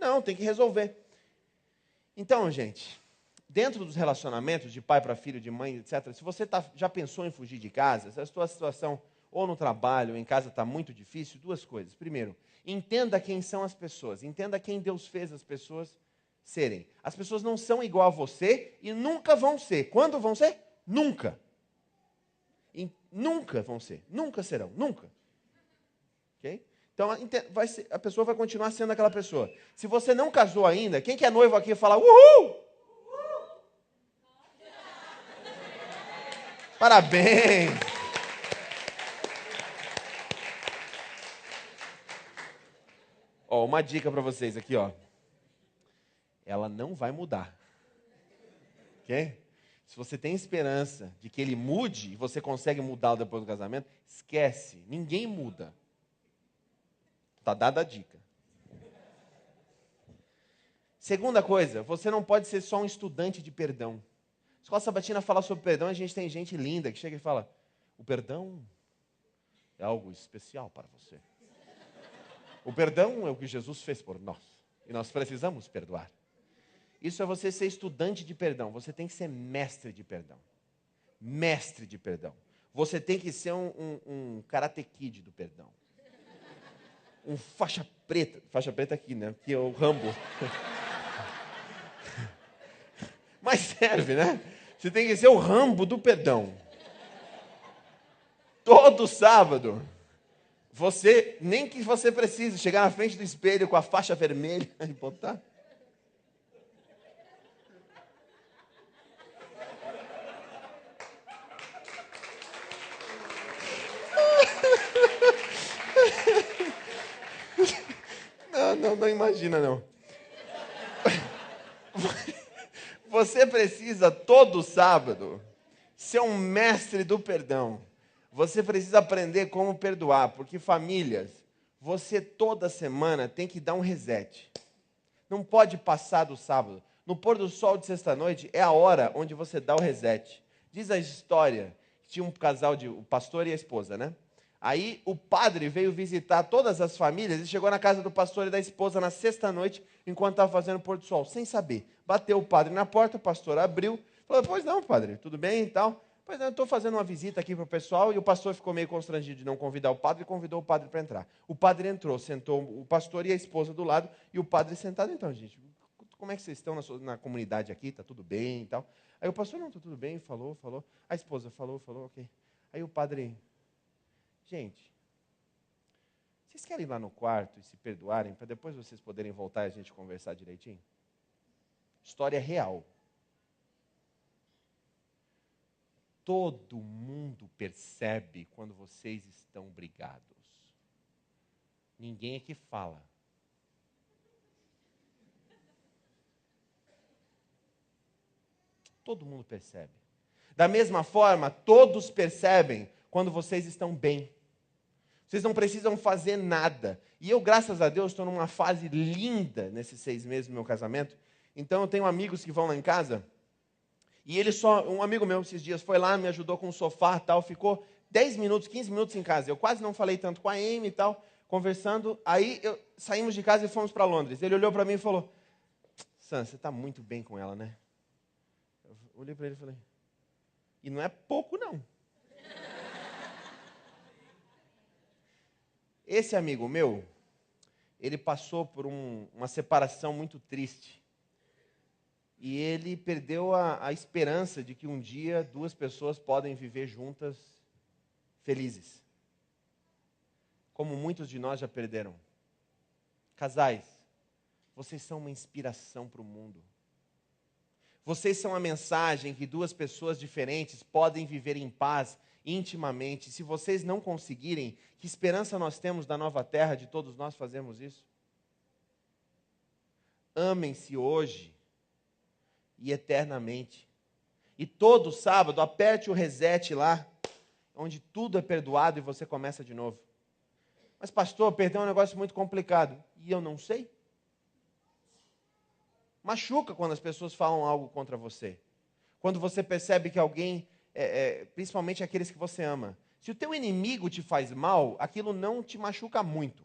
Não, tem que resolver. Então, gente, dentro dos relacionamentos de pai para filho, de mãe, etc., se você já pensou em fugir de casa, se a sua situação ou no trabalho ou em casa está muito difícil, 2 coisas. Primeiro, entenda quem são as pessoas, entenda quem Deus fez as pessoas serem. As pessoas não são igual a você e nunca vão ser. Quando vão ser? Nunca. Nunca vão ser, nunca serão, nunca. Ok? Então, a pessoa vai continuar sendo aquela pessoa. Se você não casou ainda, quem que é noivo aqui fala, uhul! Parabéns! Ó, uma dica para vocês aqui, ó. Ela não vai mudar. Ok? Se você tem esperança de que ele mude e você consegue mudá-lo depois do casamento, esquece. Ninguém muda. Tá dada a dica. Segunda coisa, você não pode ser só um estudante de perdão. A Escola Sabatina fala sobre perdão, a gente tem gente linda que chega e fala: o perdão é algo especial para você. O perdão é o que Jesus fez por nós. E nós precisamos perdoar. Isso é você ser estudante de perdão. Você tem que ser mestre de perdão. Mestre de perdão. Você tem que ser um karate kid do perdão. Um faixa preta. Faixa preta aqui, né? Que é o Rambo. Mas serve, né? Você tem que ser o Rambo do perdão. Todo sábado. Você, nem que você precise chegar na frente do espelho com a faixa vermelha e botar. Não imagina, não. Você precisa, todo sábado, ser um mestre do perdão. Você precisa aprender como perdoar, porque famílias, você toda semana tem que dar um reset. Não pode passar do sábado. No pôr do sol de sexta-noite é a hora onde você dá o reset. Diz a história que tinha um casal, o pastor e a esposa, né? Aí o padre veio visitar todas as famílias e chegou na casa do pastor e da esposa na sexta-noite, enquanto estava fazendo o pôr do sol, sem saber. Bateu o padre na porta, o pastor abriu, falou: pois não, padre, tudo bem e tal? Pois não, eu estou fazendo uma visita aqui para o pessoal, e o pastor ficou meio constrangido de não convidar o padre e convidou o padre para entrar. O padre entrou, sentou o pastor e a esposa do lado, e o padre sentado. Então, gente, como é que vocês estão na comunidade aqui? Está tudo bem e tal? Aí o pastor: não, está tudo bem, falou. A esposa falou, ok. Aí o padre: gente, vocês querem ir lá no quarto e se perdoarem, para depois vocês poderem voltar e a gente conversar direitinho? História real. Todo mundo percebe quando vocês estão brigados. Ninguém é que fala. Todo mundo percebe. Da mesma forma, todos percebem quando vocês estão bem. Vocês não precisam fazer nada. E eu, graças a Deus, estou numa fase linda nesses 6 meses do meu casamento. Então, eu tenho amigos que vão lá em casa. E um amigo meu, esses dias, foi lá, me ajudou com o sofá e tal. Ficou 10 minutos, 15 minutos em casa. Eu quase não falei tanto com a Amy e tal, conversando. Aí, saímos de casa e fomos para Londres. Ele olhou para mim e falou: Sam, você está muito bem com ela, né? Eu olhei para ele e falei: e não é pouco, não. Esse amigo meu, ele passou por uma separação muito triste. E ele perdeu a esperança de que um dia 2 pessoas podem viver juntas felizes. Como muitos de nós já perderam. Casais, vocês são uma inspiração para o mundo. Vocês são a mensagem que 2 pessoas diferentes podem viver em paz, intimamente. Se vocês não conseguirem, que esperança nós temos da nova terra de todos nós fazermos isso? Amem-se hoje e eternamente. E todo sábado, aperte o reset lá, onde tudo é perdoado e você começa de novo. Mas pastor, perdão é um negócio muito complicado. E eu não sei. Machuca quando as pessoas falam algo contra você. Quando você percebe que alguém, principalmente aqueles que você ama, se o teu inimigo te faz mal, aquilo não te machuca muito.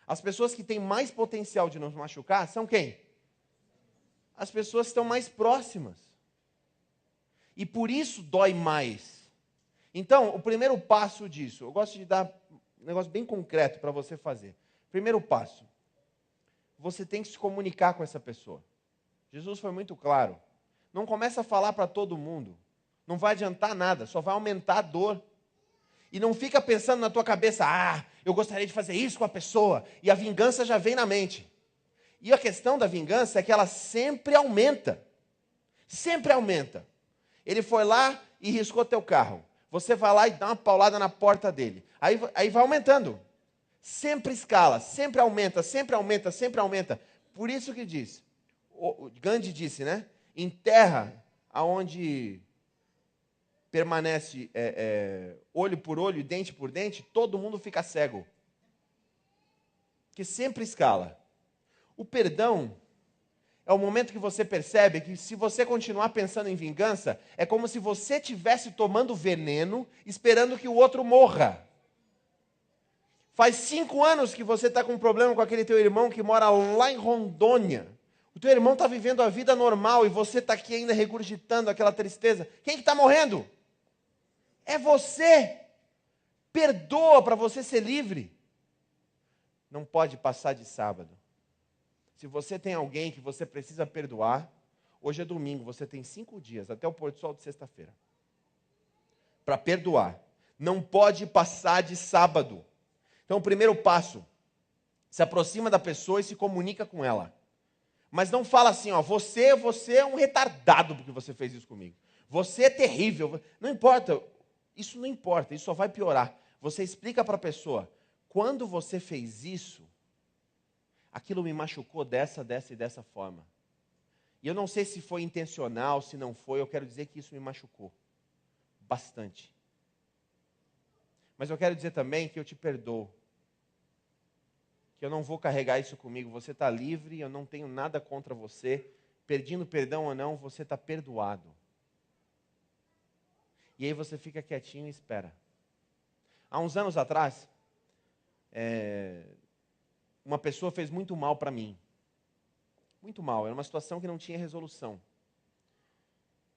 As pessoas que têm mais potencial de nos machucar são quem? As pessoas que estão mais próximas. E por isso dói mais. Então, o primeiro passo disso, eu gosto de dar um negócio bem concreto para você fazer. Primeiro passo, você tem que se comunicar com essa pessoa. Jesus foi muito claro. Não começa a falar para todo mundo. Não vai adiantar nada, só vai aumentar a dor. E não fica pensando na tua cabeça: eu gostaria de fazer isso com a pessoa. E a vingança já vem na mente. E a questão da vingança é que ela sempre aumenta. Sempre aumenta. Ele foi lá e riscou teu carro. Você vai lá e dá uma paulada na porta dele. Aí vai aumentando. Sempre escala, sempre aumenta, sempre aumenta, sempre aumenta. Por isso que diz, o Gandhi disse, né? Em terra onde permanece olho por olho, dente por dente, todo mundo fica cego. Que sempre escala. O perdão é o momento que você percebe que se você continuar pensando em vingança, é como se você estivesse tomando veneno, esperando que o outro morra. Faz 5 anos que você está com um problema com aquele teu irmão que mora lá em Rondônia. O teu irmão está vivendo a vida normal e você está aqui ainda regurgitando aquela tristeza. Quem que está morrendo? É você. Perdoa para você ser livre. Não pode passar de sábado. Se você tem alguém que você precisa perdoar, hoje é domingo, você tem 5 dias, até o pôr do sol de sexta-feira, para perdoar. Não pode passar de sábado. Então, o primeiro passo, se aproxima da pessoa e se comunica com ela. Mas não fala assim, ó, você é um retardado porque você fez isso comigo. Você é terrível. Não importa, isso não importa, isso só vai piorar. Você explica para a pessoa, quando você fez isso, aquilo me machucou dessa e dessa forma. E eu não sei se foi intencional, se não foi, eu quero dizer que isso me machucou bastante. Mas eu quero dizer também que eu te perdoo. Que eu não vou carregar isso comigo. Você está livre, eu não tenho nada contra você. Pedindo perdão ou não, você está perdoado. E aí você fica quietinho e espera. Há uns anos atrás, uma pessoa fez muito mal para mim. Muito mal, era uma situação que não tinha resolução.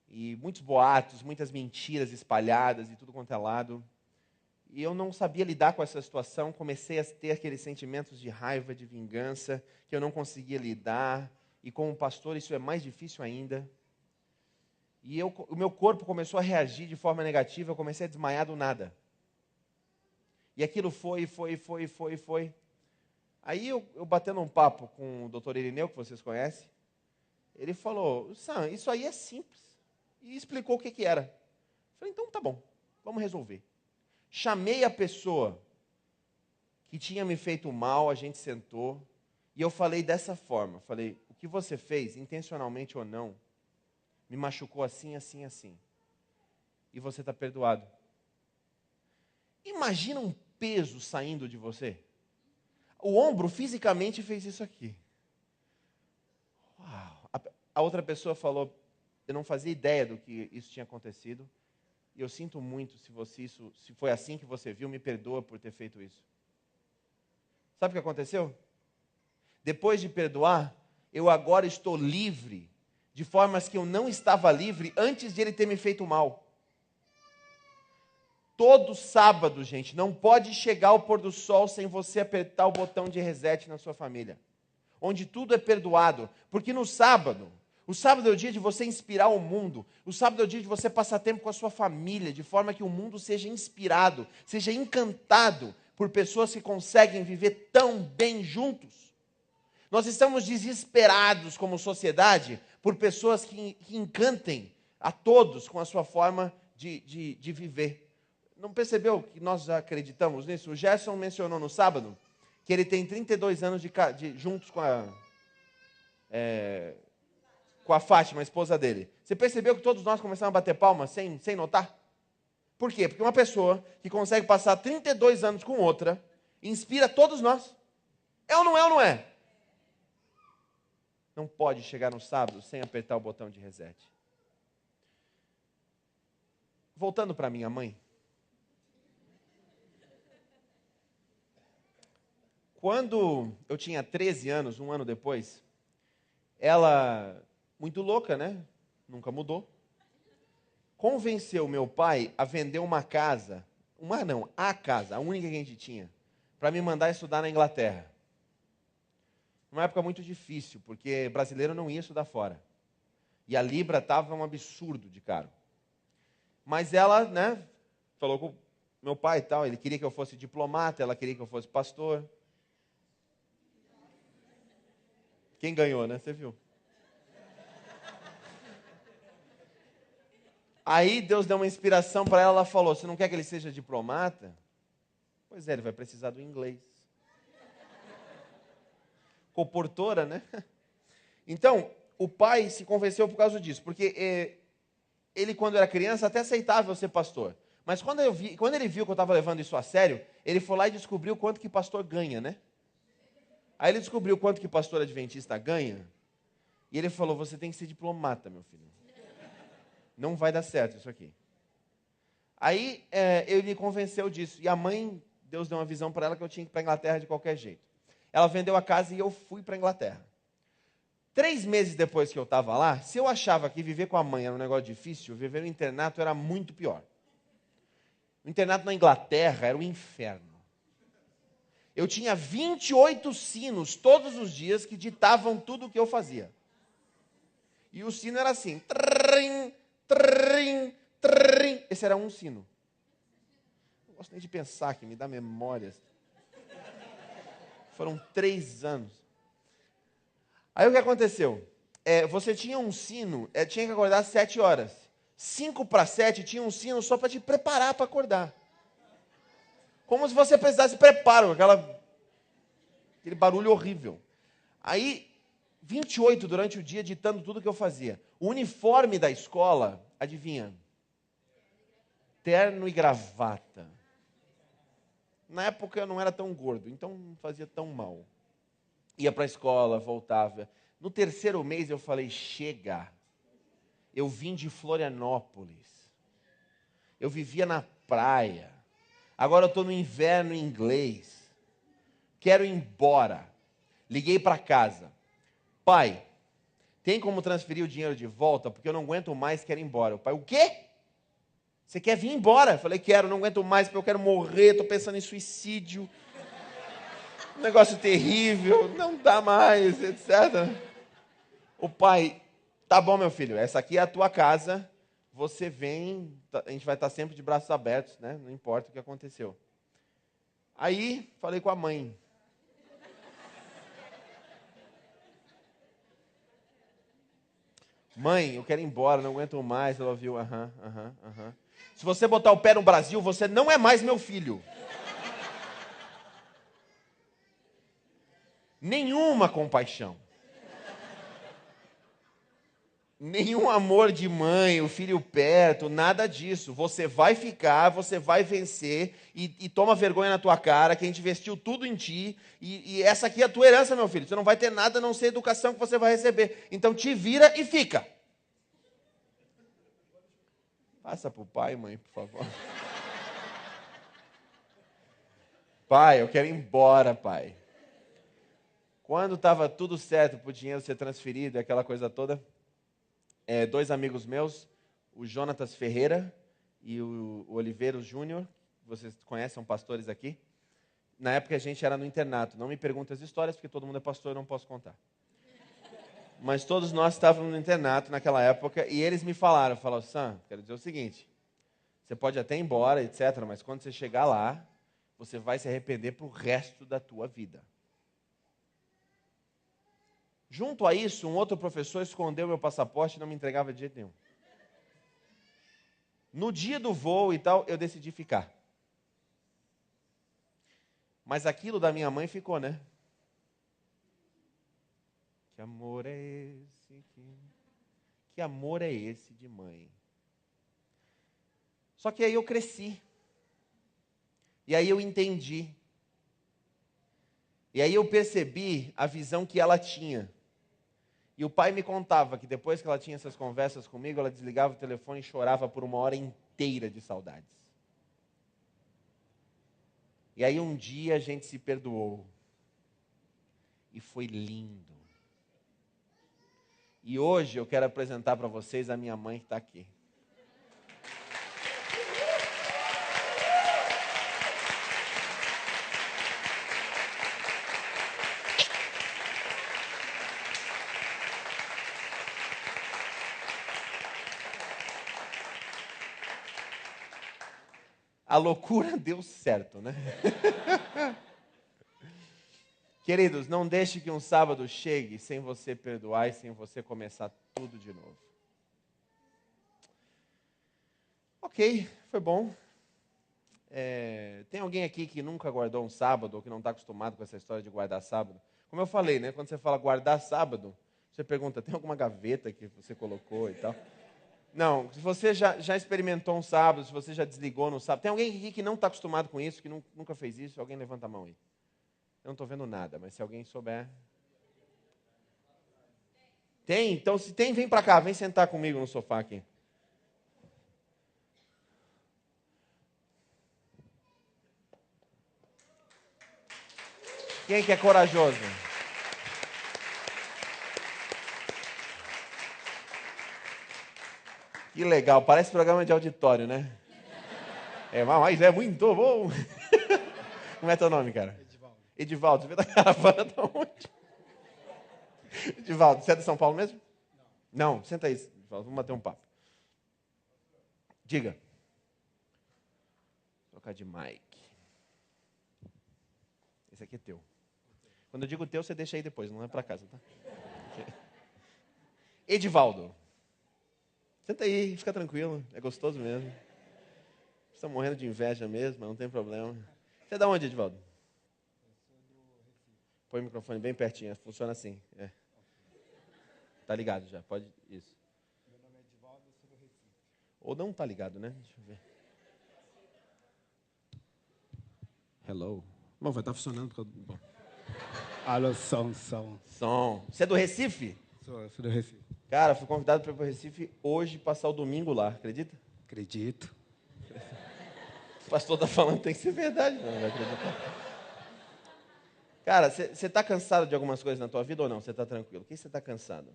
E muitos boatos, muitas mentiras espalhadas e tudo quanto é lado. E eu não sabia lidar com essa situação, comecei a ter aqueles sentimentos de raiva, de vingança, que eu não conseguia lidar. E como pastor isso é mais difícil ainda. E o meu corpo começou a reagir de forma negativa, eu comecei a desmaiar do nada. E aquilo foi. Aí eu batendo um papo com o doutor Irineu, que vocês conhecem, ele falou, Sam, isso aí é simples. E explicou o que era. Eu falei, então tá bom, vamos resolver. Chamei a pessoa que tinha me feito mal, a gente sentou, e eu falei dessa forma, falei, o que você fez, intencionalmente ou não, me machucou assim, assim, assim. E você está perdoado. Imagina um peso saindo de você. O ombro fisicamente fez isso aqui. Uau. A outra pessoa falou, eu não fazia ideia do que isso tinha acontecido. E eu sinto muito se foi assim que você viu, me perdoa por ter feito isso. Sabe o que aconteceu? Depois de perdoar, eu agora estou livre, de formas que eu não estava livre antes de ele ter me feito mal. Todo sábado, gente, não pode chegar ao pôr do sol sem você apertar o botão de reset na sua família. Onde tudo é perdoado. Porque no sábado, o sábado é o dia de você inspirar o mundo. O sábado é o dia de você passar tempo com a sua família, de forma que o mundo seja inspirado, seja encantado por pessoas que conseguem viver tão bem juntos. Nós estamos desesperados como sociedade por pessoas que encantem a todos com a sua forma de viver. Não percebeu que nós já acreditamos nisso? O Gerson mencionou no sábado que ele tem 32 anos juntos com a Fátima, a esposa dele. Você percebeu que todos nós começamos a bater palmas sem notar? Por quê? Porque uma pessoa que consegue passar 32 anos com outra inspira todos nós. É ou não é ou não é? Não pode chegar no sábado sem apertar o botão de reset. Voltando para minha mãe. Quando eu tinha 13 anos, um ano depois, ela, muito louca, né? Nunca mudou. Convenceu meu pai a vender uma casa, a casa, a única que a gente tinha, para me mandar estudar na Inglaterra. Uma época muito difícil, porque brasileiro não ia estudar fora. E a Libra estava um absurdo de caro. Mas ela, né, falou com meu pai e tal, ele queria que eu fosse diplomata, ela queria que eu fosse pastor. Quem ganhou, né? Você viu? Aí Deus deu uma inspiração para ela, ela falou, você não quer que ele seja diplomata? Pois é, ele vai precisar do inglês. Comportora, né? Então, o pai se convenceu por causa disso, porque ele, quando era criança, até aceitava eu ser pastor. Mas quando ele viu que eu estava levando isso a sério, ele foi lá e descobriu quanto que pastor ganha, né? Aí ele descobriu quanto que pastor adventista ganha, e ele falou, você tem que ser diplomata, meu filho. Não vai dar certo isso aqui. Aí ele me convenceu disso. E a mãe, Deus deu uma visão para ela que eu tinha que ir para a Inglaterra de qualquer jeito. Ela vendeu a casa e eu fui para a Inglaterra. 3 meses depois que eu estava lá, se eu achava que viver com a mãe era um negócio difícil, viver no internato era muito pior. O internato na Inglaterra era um inferno. Eu tinha 28 sinos todos os dias que ditavam tudo o que eu fazia. E o sino era assim. Trim, trim, trim. Esse era um sino. Não gosto nem de pensar, que me dá memórias. Foram 3 anos. Aí o que aconteceu? Você tinha um sino, tinha que acordar às 7 horas. 5 para 7 tinha um sino só para te preparar para acordar. Como se você precisasse de preparo, aquele barulho horrível. Aí, 28 durante o dia, ditando tudo que eu fazia. O uniforme da escola, adivinha? Terno e gravata. Na época eu não era tão gordo, então não fazia tão mal. Ia para a escola, voltava. No 3º mês eu falei, chega. Eu vim de Florianópolis. Eu vivia na praia. Agora eu estou no inverno inglês. Quero ir embora. Liguei para casa. Pai, tem como transferir o dinheiro de volta? Porque eu não aguento mais, quero ir embora. O pai, o quê? Você quer vir embora? Eu falei, quero, não aguento mais, porque eu quero morrer, estou pensando em suicídio. Um negócio terrível, não dá mais, etc. O pai, tá bom, meu filho, essa aqui é a tua casa, você vem, a gente vai estar sempre de braços abertos, né? Não importa o que aconteceu. Aí, falei com a mãe. Mãe, eu quero ir embora, não aguento mais. Ela ouviu, aham. Se você botar o pé no Brasil, você não é mais meu filho. Nenhuma compaixão. Nenhum amor de mãe, o filho perto, nada disso. Você vai ficar, você vai vencer e toma vergonha na tua cara, que a gente investiu tudo em ti e essa aqui é a tua herança, meu filho. Você não vai ter nada a não ser a educação que você vai receber. Então te vira e fica. Passa para o pai, mãe, por favor. Pai, eu quero ir embora, pai. Quando estava tudo certo para o dinheiro ser transferido, aquela coisa toda, 2 amigos meus, o Jonatas Ferreira e o Oliveira Júnior, vocês conhecem, são pastores aqui. Na época a gente era no internato. Não me perguntem as histórias, porque todo mundo é pastor, eu não posso contar. Mas todos nós estávamos no internato naquela época e eles me falaram, Sam, quero dizer o seguinte, você pode até ir embora, etc., mas quando você chegar lá, você vai se arrepender para o resto da tua vida. Junto a isso, um outro professor escondeu meu passaporte e não me entregava de jeito nenhum. No dia do voo e tal, eu decidi ficar. Mas aquilo da minha mãe ficou, né? Que amor é esse? Que amor é esse de mãe? Só que aí eu cresci. E aí eu entendi. E aí eu percebi a visão que ela tinha. E o pai me contava que depois que ela tinha essas conversas comigo, ela desligava o telefone e chorava por 1 hora inteira de saudades. E aí um dia a gente se perdoou. E foi lindo. E hoje eu quero apresentar para vocês a minha mãe que está aqui. A loucura deu certo, né? Queridos, não deixe que um sábado chegue sem você perdoar e sem você começar tudo de novo. Ok, foi bom. Tem alguém aqui que nunca guardou um sábado ou que não está acostumado com essa história de guardar sábado? Como eu falei, né? Quando você fala guardar sábado, você pergunta, tem alguma gaveta que você colocou e tal? Não, se você já experimentou um sábado, se você já desligou no sábado. Tem alguém aqui que não está acostumado com isso, que nunca fez isso? Alguém levanta a mão aí. Eu não estou vendo nada, mas se alguém souber. Tem? Então, se tem, vem para cá, vem sentar comigo no sofá aqui. Quem que é corajoso? Que legal, parece programa de auditório, né? Mas é muito bom. Como é teu nome, cara? Edivaldo, você veio da caravana de onde? Edivaldo, você é de São Paulo mesmo? Não, senta aí, Edivaldo, vamos bater um papo. Diga. Vou trocar de mic. Esse aqui é teu. Quando eu digo teu, você deixa aí depois, não é pra casa, tá? Edivaldo. Senta aí, fica tranquilo, é gostoso mesmo. Você está morrendo de inveja mesmo, mas não tem problema. Você é da onde, Edivaldo? Põe o microfone bem pertinho, funciona assim. Tá ligado já, pode. Isso. Meu nome é Edivaldo, eu sou do Recife. Ou não tá ligado, né? Deixa eu ver. Hello. Bom, vai estar funcionando. Bom. Alô, som. Som. Você é do Recife? Sou do Recife. Cara, fui convidado para ir para o Recife hoje passar o domingo lá, acredita? Acredito. O pastor está falando, tem que ser verdade, não vai acreditar. Cara, você está cansado de algumas coisas na tua vida ou não? Você está tranquilo? O que você está cansado?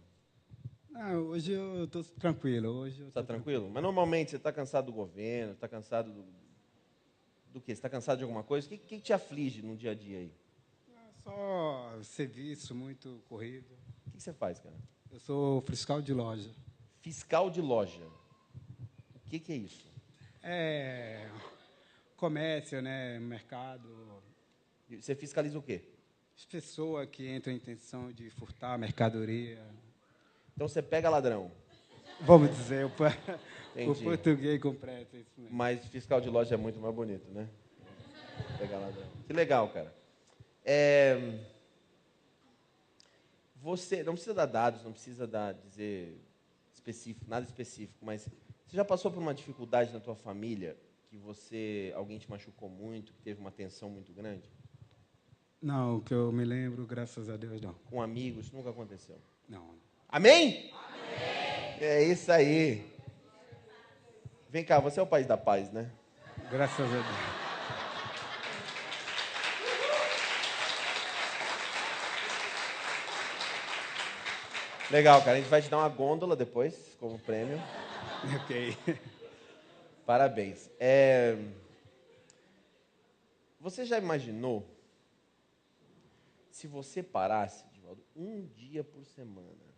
Não, hoje eu estou tranquilo. Hoje eu Está tô tranquilo? Mas normalmente você está cansado do governo, está cansado do quê? Você está cansado de alguma coisa? O que te aflige no dia a dia aí? Só serviço muito corrido. O que você faz, cara? Eu sou fiscal de loja. Fiscal de loja. O que é isso? É comércio, né? Mercado. Você fiscaliza o quê? As pessoas que entram em intenção de furtar a mercadoria. Então você pega ladrão. Vamos dizer, o Entendi. português completo, isso mesmo. Mas fiscal de loja é muito mais bonito, né? Pegar ladrão. Que legal, cara. Você não precisa dar dados, não precisa dizer específico, nada específico, mas você já passou por uma dificuldade na tua família que alguém te machucou muito, que teve uma tensão muito grande? Não, que eu me lembro, graças a Deus, não. Com amigos, nunca aconteceu. Não. Amém? É isso aí. Vem cá, você é o país da paz, né? Graças a Deus. Legal, cara. A gente vai te dar uma gôndola depois, como prêmio. Ok. Parabéns. Você já imaginou se você parasse, Divaldo, um dia por semana?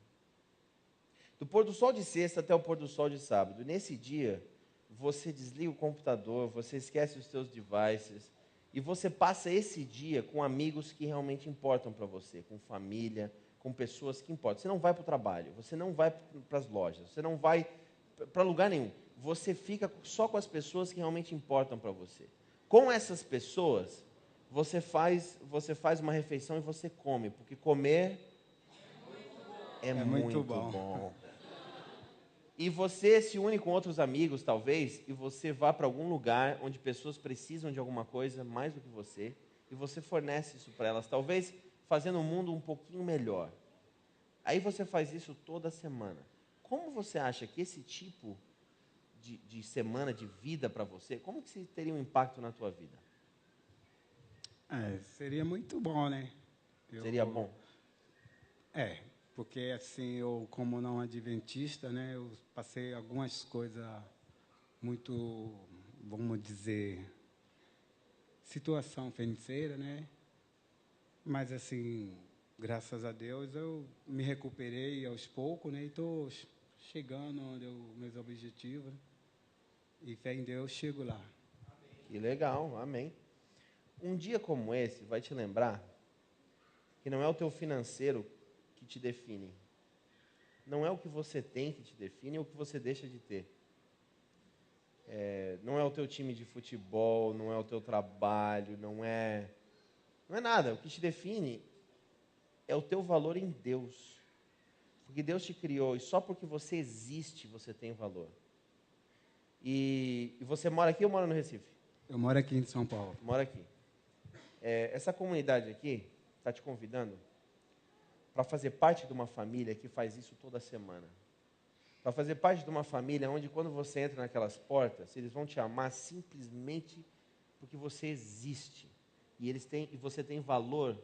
Do pôr do sol de sexta até o pôr do sol de sábado. Nesse dia, você desliga o computador, você esquece os seus devices e você passa esse dia com amigos que realmente importam para você, com família, com pessoas que importam. Você não vai para o trabalho, você não vai para as lojas, você não vai para lugar nenhum. Você fica só com as pessoas que realmente importam para você. Com essas pessoas, você faz uma refeição e você come, porque comer é muito bom. E você se une com outros amigos, talvez, e você vá para algum lugar onde pessoas precisam de alguma coisa mais do que você, e você fornece isso para elas, talvez fazendo o mundo um pouquinho melhor. Aí você faz isso toda semana. Como você acha que esse tipo de semana de vida para você, como que isso teria um impacto na tua vida? Seria muito bom, né? Seria bom? Porque assim, eu como não adventista, né, eu passei algumas coisas muito, vamos dizer, situação financeira, né? Mas assim, graças a Deus eu me recuperei aos poucos, né? E estou chegando onde meus objetivos, né? E fé em Deus chego lá. Que legal, amém. Um dia como esse vai te lembrar que não é o teu financeiro que te define. Não é o que você tem que te define ou o que você deixa de ter. Não é o teu time de futebol, não é o teu trabalho, não é nada. O que te define é o teu valor em Deus. Porque Deus te criou e só porque você existe você tem valor. E você mora aqui ou mora no Recife? Eu moro aqui em São Paulo. Mora aqui. Essa comunidade aqui está te convidando para fazer parte de uma família que faz isso toda semana. Para fazer parte de uma família onde quando você entra naquelas portas, eles vão te amar simplesmente porque você existe. E você tem valor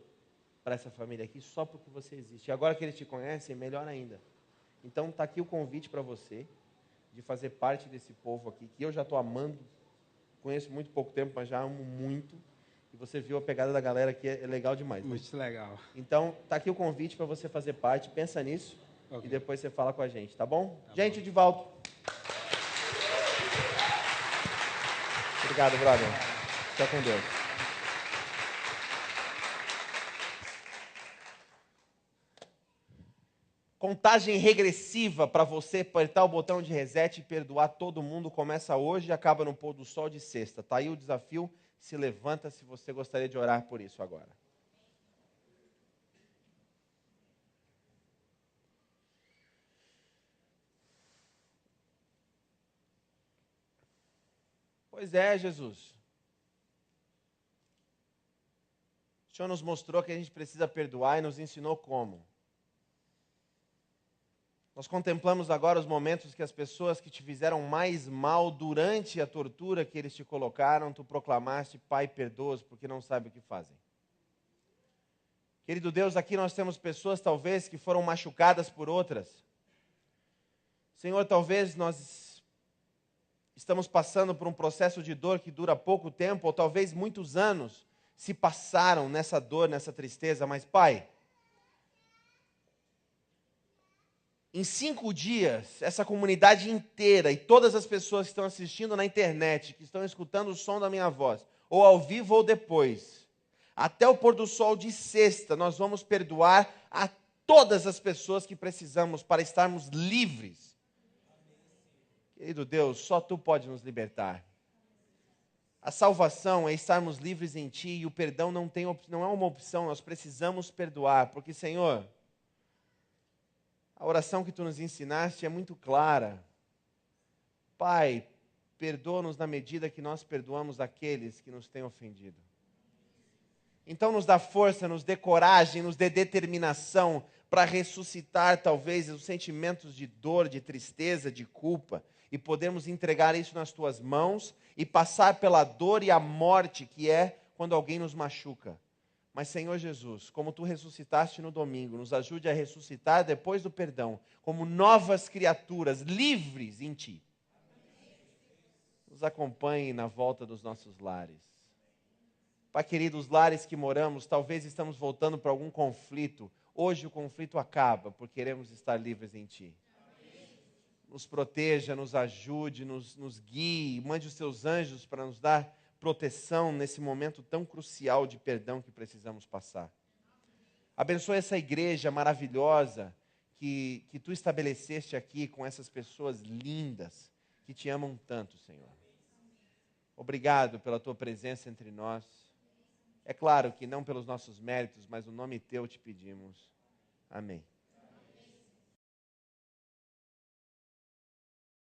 para essa família aqui só porque você existe. E agora que eles te conhecem, melhor ainda. Então está aqui o convite para você de fazer parte desse povo aqui, que eu já estou amando. Conheço muito pouco tempo, mas já amo muito. E você viu a pegada da galera aqui, é legal demais. Muito legal. Então, está aqui o convite para você fazer parte. Pensa nisso. Okay. E depois você fala com a gente, tá bom? Tá gente, bom. Edivaldo. Obrigado, brother. Fica com Deus. Contagem regressiva para você apertar o botão de reset e perdoar todo mundo. Começa hoje e acaba no pôr do sol de sexta. Está aí o desafio. Se levanta se você gostaria de orar por isso agora. Pois é, Jesus. O Senhor nos mostrou que a gente precisa perdoar e nos ensinou como. Nós contemplamos agora os momentos que as pessoas que te fizeram mais mal durante a tortura que eles te colocaram, tu proclamaste, Pai, perdoa-os, porque não sabem o que fazem. Querido Deus, aqui nós temos pessoas talvez que foram machucadas por outras. Senhor, talvez nós estamos passando por um processo de dor que dura pouco tempo, ou talvez muitos anos se passaram nessa dor, nessa tristeza, mas Pai, em 5 dias, essa comunidade inteira e todas as pessoas que estão assistindo na internet, que estão escutando o som da minha voz, ou ao vivo ou depois, até o pôr do sol de sexta, nós vamos perdoar a todas as pessoas que precisamos para estarmos livres. Querido Deus, só Tu pode nos libertar. A salvação é estarmos livres em Ti e o perdão não é uma opção, nós precisamos perdoar, porque, Senhor, a oração que Tu nos ensinaste é muito clara. Pai, perdoa-nos na medida que nós perdoamos aqueles que nos têm ofendido. Então nos dá força, nos dê coragem, nos dê determinação para ressuscitar talvez os sentimentos de dor, de tristeza, de culpa e podermos entregar isso nas Tuas mãos e passar pela dor e a morte que é quando alguém nos machuca. Mas, Senhor Jesus, como Tu ressuscitaste no domingo, nos ajude a ressuscitar depois do perdão, como novas criaturas, livres em Ti. Nos acompanhe na volta dos nossos lares. Pai querido, os lares que moramos, talvez estamos voltando para algum conflito. Hoje o conflito acaba, porque queremos estar livres em Ti. Nos proteja, nos ajude, nos guie, mande os Teus anjos para nos dar proteção nesse momento tão crucial de perdão que precisamos passar. Abençoe essa igreja maravilhosa que Tu estabeleceste aqui com essas pessoas lindas que Te amam tanto, Senhor. Obrigado pela Tua presença entre nós. É claro que não pelos nossos méritos, mas no nome Teu te pedimos. Amém.